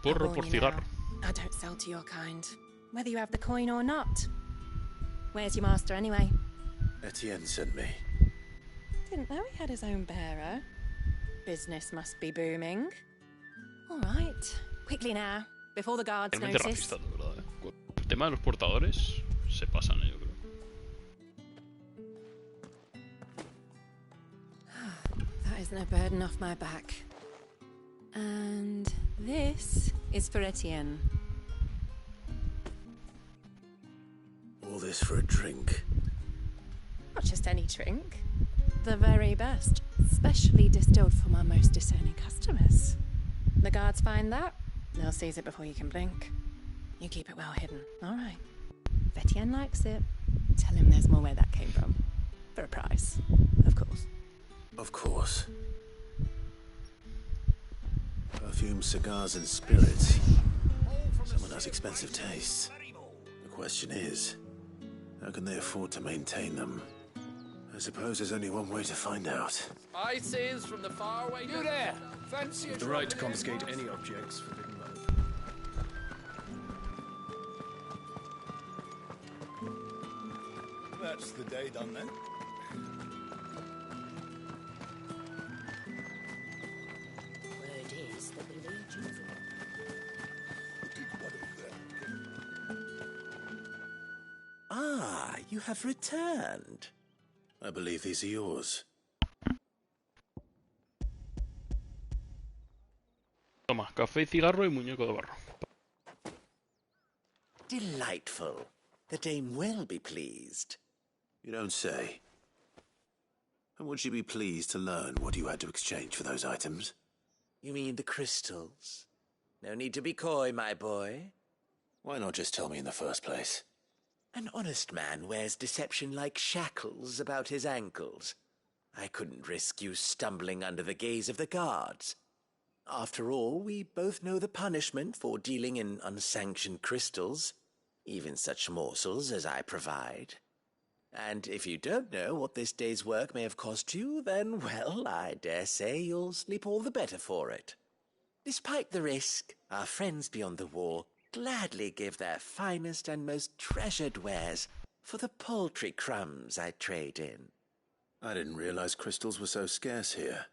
Porro por cigarro. I don't sell to your kind, whether you have the coin or not. Where's your master anyway? Etienne sent me. Didn't know he had his own bearer. Business must be booming. All right, quickly now, before the guards Realmente notice. racista, de verdad. El tema de los portadores se pasan, yo creo. That isn't a burden off my back. And this is for Etienne. All this for a drink. Not just any drink. The very best, specially distilled for my most discerning customers. The guards find that, they'll seize it before you can blink. You keep it well hidden, all right. If Etienne likes it, tell him there's more where that came from. For a price, of course. Of course. Perfume, cigars, and spirits. Someone has expensive tastes. The question is, how can they afford to maintain them? I suppose there's only one way to find out. Spices from the faraway. You there! Fancy the right to confiscate any objects forbidden by the... That's the day done then. Word is that the legions are... you have returned. I believe these are yours. Toma, café y cigarro y muñeco de barro. Delightful. The dame will be pleased. You don't say. And would she be pleased to learn what you had to exchange for those items? You mean the crystals? No need to be coy, my boy. Why not just tell me in the first place? An honest man wears deception like shackles about his ankles. I couldn't risk you stumbling under the gaze of the guards. After all, we both know the punishment for dealing in unsanctioned crystals, even such morsels as I provide. And if you don't know what this day's work may have cost you, then, well, I dare say you'll sleep all the better for it. Despite the risk, our friends beyond the wall gladly give their finest and most treasured wares for the paltry crumbs I trade in. I didn't realize crystals were so scarce here.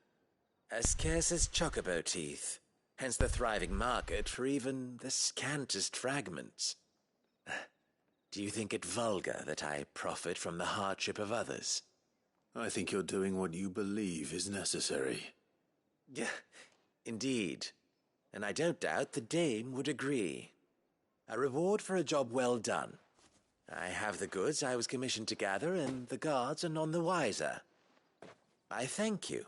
As scarce as chocobo teeth, hence the thriving market for even the scantest fragments. Do you think it vulgar that I profit from the hardship of others? I think you're doing what you believe is necessary. Yeah, indeed. And I don't doubt the dame would agree. A reward for a job well done. I have the goods I was commissioned to gather, and the guards are none the wiser. I thank you,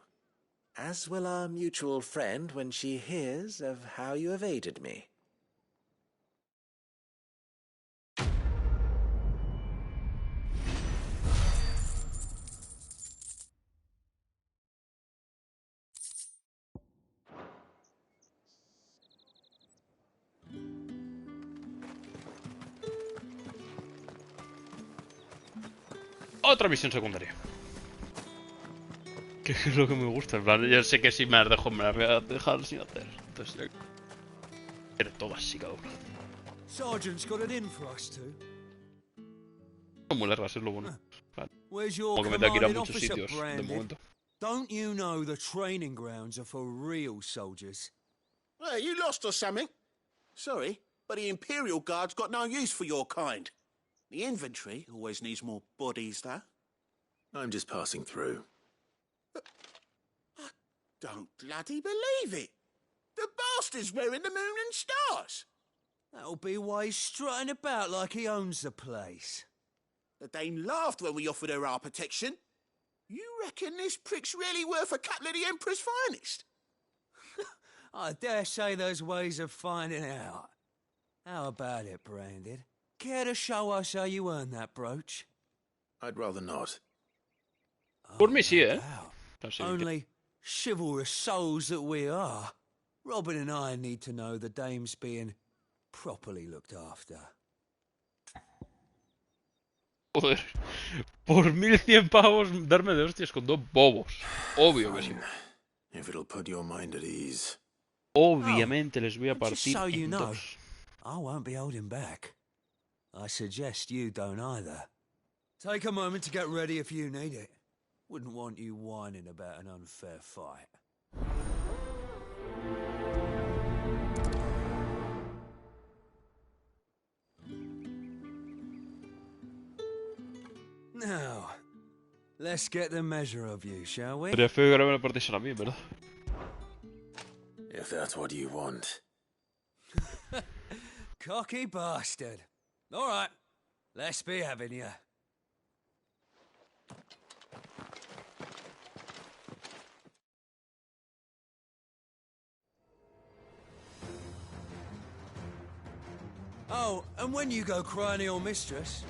as will our mutual friend when she hears of how you have aided me. Otra misión secundaria. Que es lo que me gusta. En plan, yo sé que si me las dejo me las voy a dejar sin hacer. Entonces, quiero todas así cada una. Sergeant's got it in for us two. Son muy largas, es lo bueno. Where's your Como que me tengo que ir a commanding muchos officer, sitios de Brandon? momento. Don't you know the training grounds are for real soldiers? Hey, you lost or something? Sorry, but the Imperial Guard's got no use for your kind. The infantry always needs more bodies, though. I'm just passing through. I don't bloody believe it. The bastard's wearing the moon and stars. That'll be why he's strutting about like he owns the place. The dame laughed when we offered her our protection. You reckon this prick's really worth a couple of the Emperor's finest? I dare say there's ways of finding out. How about it, Brandon? Care to show us how you earned that brooch? I'd rather not. Por mí sí, ¿eh? Only chivalrous souls that we are. Robin and I need to know the dame's being properly looked after. Joder, por 1100 pavos darme de hostias con dos bobos. Obvio que sí. If it'll put your mind at ease. Obviamente les voy a partir Just so you en know, dos. I won't be holding back. I suggest you don't either. Take a moment to get ready if you need it. Wouldn't want you whining about an unfair fight. Now, let's get the measure of you, shall we? Sería feo que ahora me lo partiesen a mí, ¿verdad? If that's what you want. Cocky bastard. All right, let's be having you. Oh, and when you go crying to your mistress,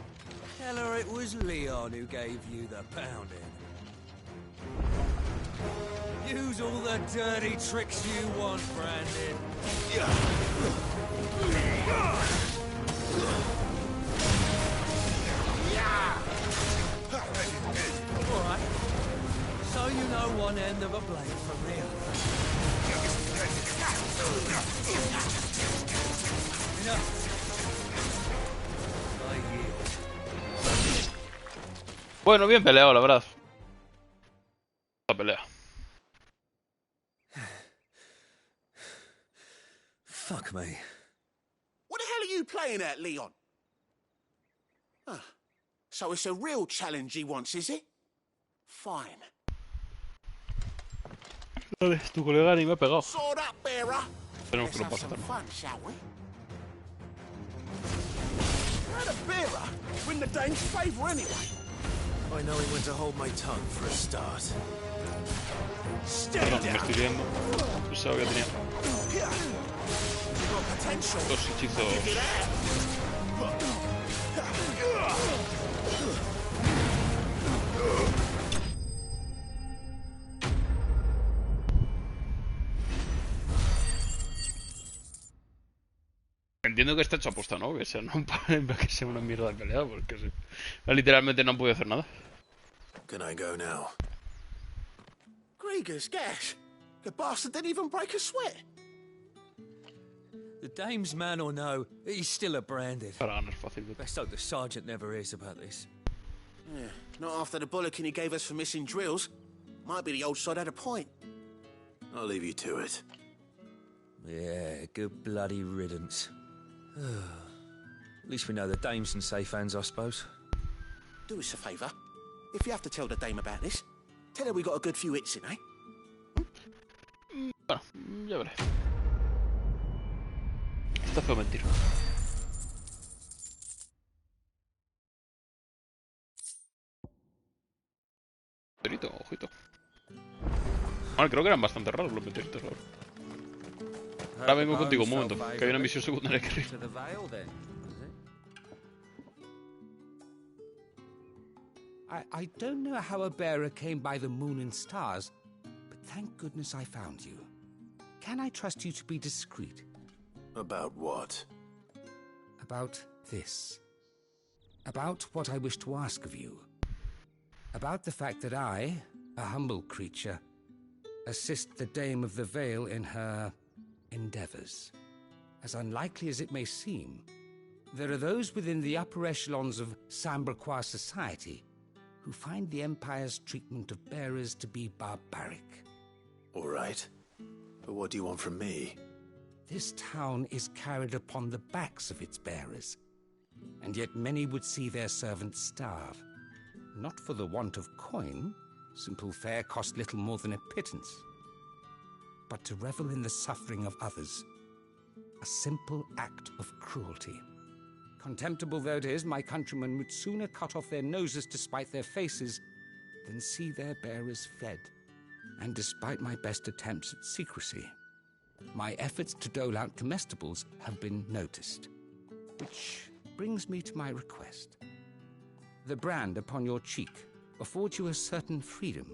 tell her it was Leon who gave you the pounding. Use all the dirty tricks you want, Brandon. All right. So you know one end of a blade from the other. Enough. Bueno, bien peleado, la verdad. La pelea. Fuck me. What the hell are you playing at, Leon? So it's a real challenge he wants, is it? Fine. Vale, tu colega ni me ha pegado. Sword up, bearer. Tenemos que Let's no have pase some tanto. fun, shall we? Not a bearer. We're in the Dane's favour anyway. I know he went to hold my tongue for a start. Perdón, me estoy liando. Pensaba que tenía You've got potential. dos hechizos. Entiendo que está hecho aposta, ¿no? Que sea, que sea una mierda de pelea, porque sí. Literalmente no han podido hacer nada. Can I go now? Grieger's gash. The bastard didn't even break a sweat. The dame's man or no, he's still a branded. Para ganar fácil. Best hope the sergeant never hears about this. Yeah, not after the bollocking he gave us for missing drills. Might be the old sod had a point. I'll leave you to it. Yeah, good bloody riddance. At least we know the dame's in safe hands, I suppose. Do us a favour. If you have to tell the dame about this, tell her we got a good few hits in, eh? Bueno, ya veré. Está feo mentir. Perito, ojito. Bueno, creo que eran bastante raros los meteoritos, la verdad. Ahora vengo contigo un momento, que hay una misión secundaria que arriba. I don't know how a bearer came by the moon and stars, but thank goodness I found you. Can I trust you to be discreet? About what? About this. About what I wish to ask of you. About the fact that I, a humble creature, assist the Dame of the Vale in her endeavors. As unlikely as it may seem, there are those within the upper echelons of Samberquois society who find the Empire's treatment of bearers to be barbaric. All right. But what do you want from me? This town is carried upon the backs of its bearers, and yet many would see their servants starve. Not for the want of coin, simple fare cost little more than a pittance, but to revel in the suffering of others, a simple act of cruelty. Contemptible though it is, my countrymen would sooner cut off their noses to spite their faces than see their bearers fed. And despite my best attempts at secrecy, my efforts to dole out comestibles have been noticed. Which brings me to my request. The brand upon your cheek affords you a certain freedom.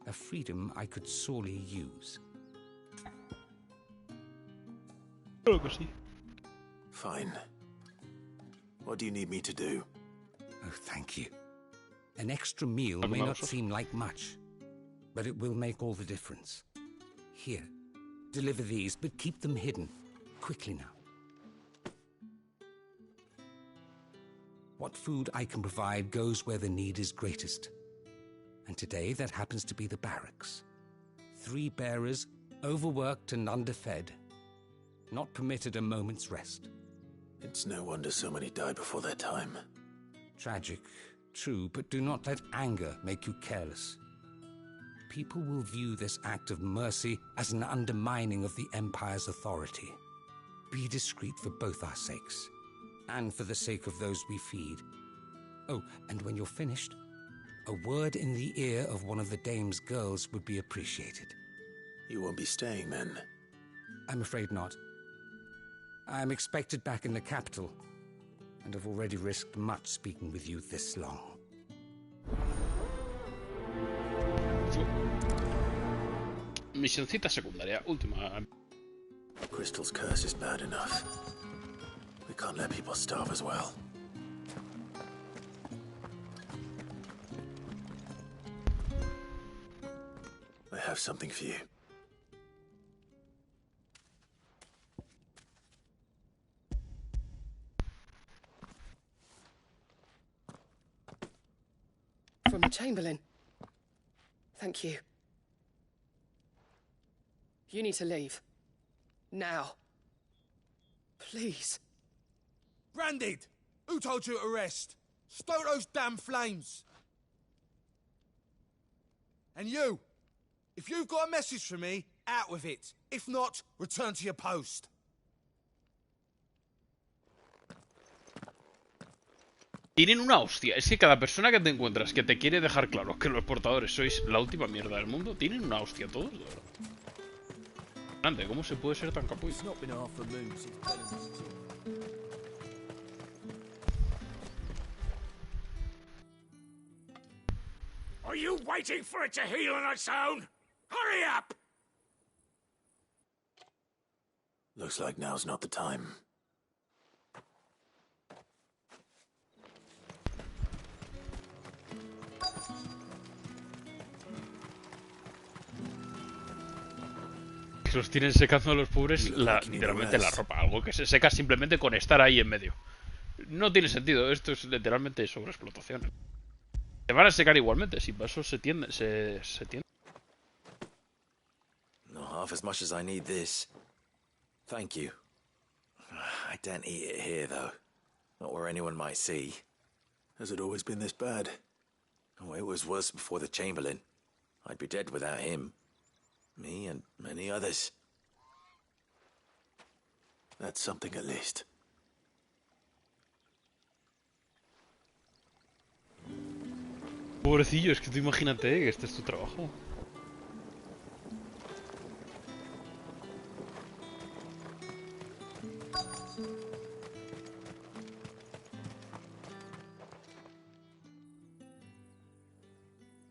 A freedom I could sorely use. Fine. What do you need me to do? Oh, thank you. An extra meal may not seem like much, but it will make all the difference. Here, deliver these, but keep them hidden. Quickly now. What food I can provide goes where the need is greatest. And today that happens to be the barracks. 3 bearers, overworked and underfed, not permitted a moment's rest. It's no wonder so many die before their time. Tragic, true, but do not let anger make you careless. People will view this act of mercy as an undermining of the Empire's authority. Be discreet for both our sakes, and for the sake of those we feed. Oh, and when you're finished, a word in the ear of one of the Dame's girls would be appreciated. You won't be staying then? I'm afraid not. I'm expected back in the capital, and have already risked much speaking with you this long. Misioncita secundaria, última. Crystal's curse is bad enough. We can't let people starve as well. I have something for you. From the Chamberlain. Thank you. You need to leave. Now. Please. Branded! Who told you to rest? Stoke those damn flames! And you, if you've got a message for me, out with it. If not, return to your post. Tienen una hostia. Es que cada persona que te encuentras que te quiere dejar claro que los portadores sois la última mierda del mundo, tienen una hostia todos, de verdad. Grande, ¿cómo se puede ser tan capullo? Are you waiting for it to heal on its own? Hurry up! Looks like now's not the time. Los tienen secando a los pobres literalmente la ropa. Algo que se seca simplemente con estar ahí en medio. No tiene sentido. Esto es literalmente sobreexplotación. Se van a secar igualmente. Si para eso se tiende. Se tiende. Not half as much as I need this. Thank you. I daren't eat it here, though. Not where anyone might see. Has it always been this bad? Oh, it was worse before the Chamberlain. I'd be dead without him. Me and many others. That's something at least. Pobrecillo, es que tú imagínate que este es tu trabajo.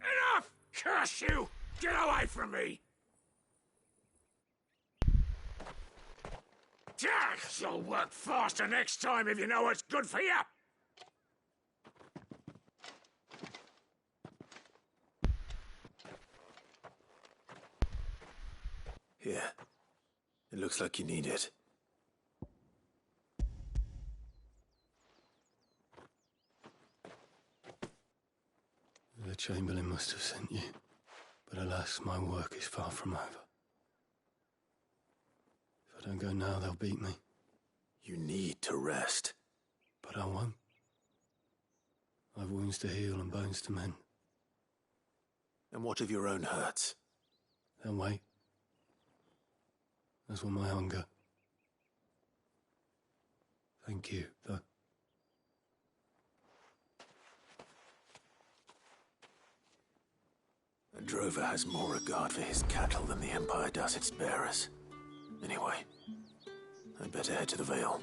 Enough! Curse you! Get away from me! You'll work faster next time if you know what's good for you! Here. It looks like you need it. The Chamberlain must have sent you, but alas, my work is far from over. If I don't go now, they'll beat me. You need to rest. But I won't. I've wounds to heal and bones to mend. And what of your own hurts? They'll wait. As will my hunger. Thank you, though. A drover has more regard for his cattle than the Empire does its bearers. Anyway, I'd better head to the Vale.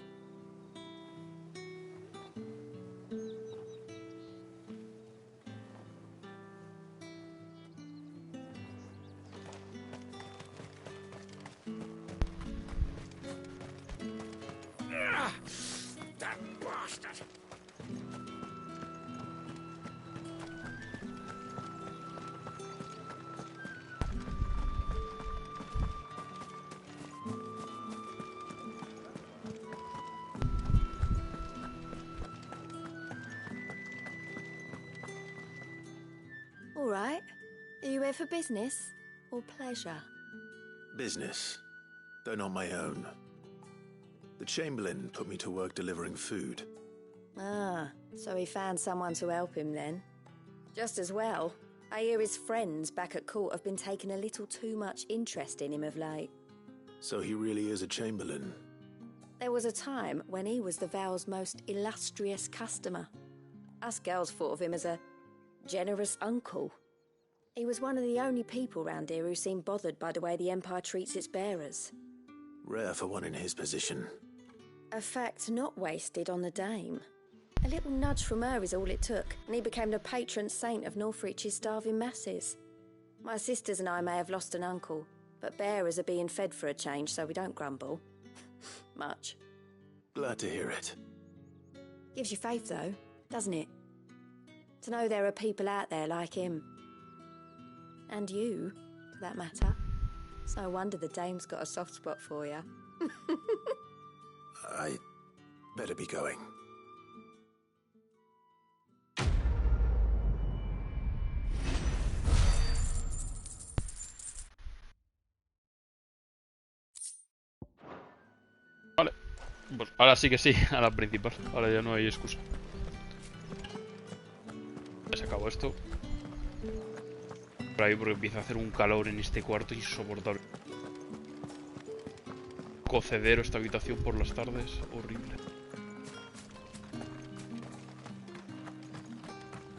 That bastard! All right. Are you here for business or pleasure? Business, though not my own. The Chamberlain put me to work delivering food. Ah, so he found someone to help him then. Just as well. I hear his friends back at court have been taking a little too much interest in him of late. So he really is a Chamberlain. There was a time when he was the Vale's most illustrious customer. Us girls thought of him as a generous uncle. He was one of the only people round here who seemed bothered by the way the Empire treats its bearers. Rare for one in his position. A fact not wasted on the dame. A little nudge from her is all it took, and he became the patron saint of Northreach's starving masses. My sisters and I may have lost an uncle, but bearers are being fed for a change, so we don't grumble. Much. Glad to hear it. Gives you faith, though, doesn't it? To know there are people out there like him. And you, for that matter. It's no wonder the dame's got a soft spot for you. I better be going. Vale. Pues ahora sí que sí, a la principal. Ahora ya no hay excusa. acabo esto. Por ahí porque empieza a hacer un calor en este cuarto insoportable. Cocedero esta habitación por las tardes, horrible.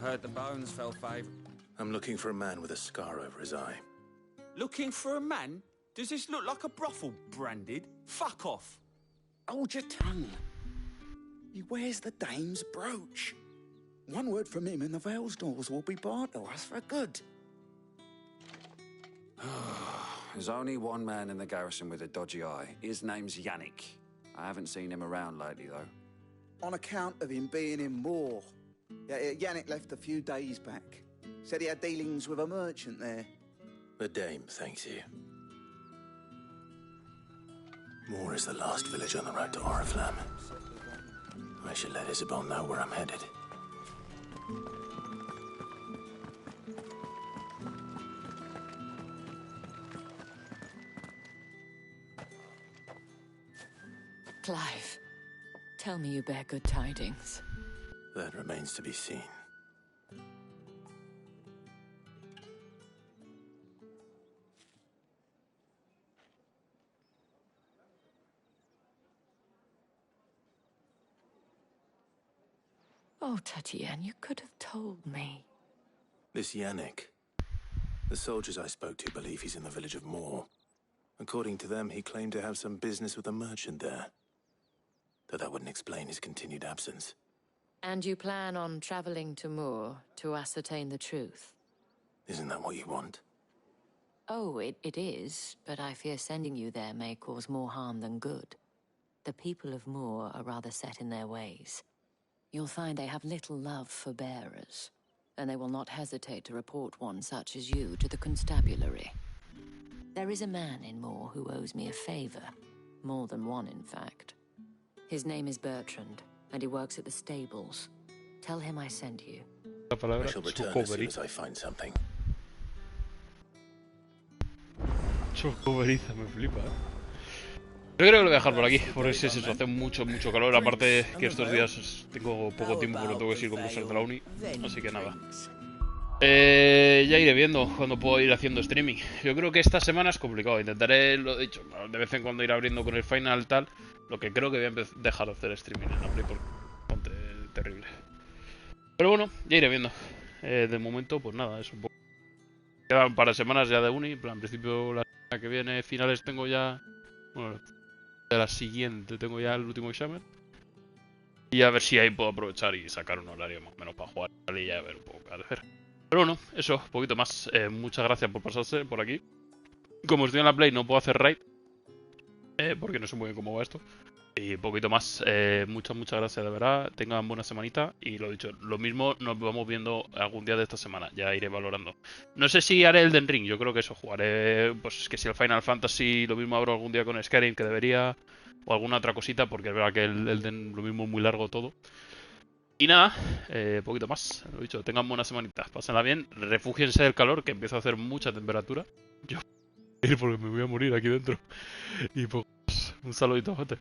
Heard the bones fell favor. I'm looking for a man with a scar over his eye. Looking for a man? Does this look like a brothel, Branded? Fuck off. Hold your tongue. He wears the dame's brooch. One word from him and the Vale's doors will be barred to us for good. There's only one man in the garrison with a dodgy eye. His name's Yannick. I haven't seen him around lately, though. On account of him being in war. Yeah, Yannick left a few days back. Said he had dealings with a merchant there. The dame thanks you. Moor is the last village on the road to Oriflamme. I should let Isabel know where I'm headed. Clive, tell me you bear good tidings. That remains to be seen. Oh, Tatienne, you could have told me. This Yannick. The soldiers I spoke to believe he's in the village of Moor. According to them, he claimed to have some business with a merchant there. Though that wouldn't explain his continued absence. And you plan on traveling to Moor to ascertain the truth? Isn't that what you want? Oh, it is, but I fear sending you there may cause more harm than good. The people of Moor are rather set in their ways. You'll find they have little love for bearers, and they will not hesitate to report one such as you to the constabulary. There is a man in Moor who owes me a favor. More than one, in fact. His name is Bertrand, and he works at the stables. Tell him I sent you. I shall return as soon as I find something. Chocoberiza, me flipa, Yo creo que lo voy a dejar por aquí, porque si es eso, hace mucho calor. Aparte que estos días tengo poco tiempo porque tengo que ir con cosas de la uni. Así que nada. Ya iré viendo cuando puedo ir haciendo streaming. Yo creo que esta semana es complicado. Intentaré, lo dicho, de vez en cuando ir abriendo con el final tal. Lo que creo que voy a dejar de hacer streaming en Play porque es terrible. Pero bueno, ya iré viendo. De momento, pues nada, es un poco... Quedan para semanas ya de uni. En principio la semana que viene, finales tengo ya... Bueno, de la siguiente tengo ya el último examen. Y a ver si ahí puedo aprovechar y sacar un horario más o menos para jugar y ya ver un poco qué hacer. Pero bueno, eso, un poquito más. Muchas gracias por pasarse por aquí. Como estoy en la Play no puedo hacer raid. Porque no sé muy bien cómo va esto. Y un poquito más. Muchas gracias de verdad. Tengan buena semanita. Y lo dicho, lo mismo nos vamos viendo algún día de esta semana. Ya iré valorando. No sé si haré el Den Ring. Yo creo que eso. Jugaré. Pues que si el Final Fantasy lo mismo abro algún día con Skyrim que debería. O alguna otra cosita. Porque es verdad que el Den lo mismo es muy largo todo. Y nada, poquito más. Lo dicho, tengan buena semanita. Pásenla bien. Refúgiense del calor que empieza a hacer mucha temperatura. Yo voy a ir porque me voy a morir aquí dentro. Y pues un saludito, gente.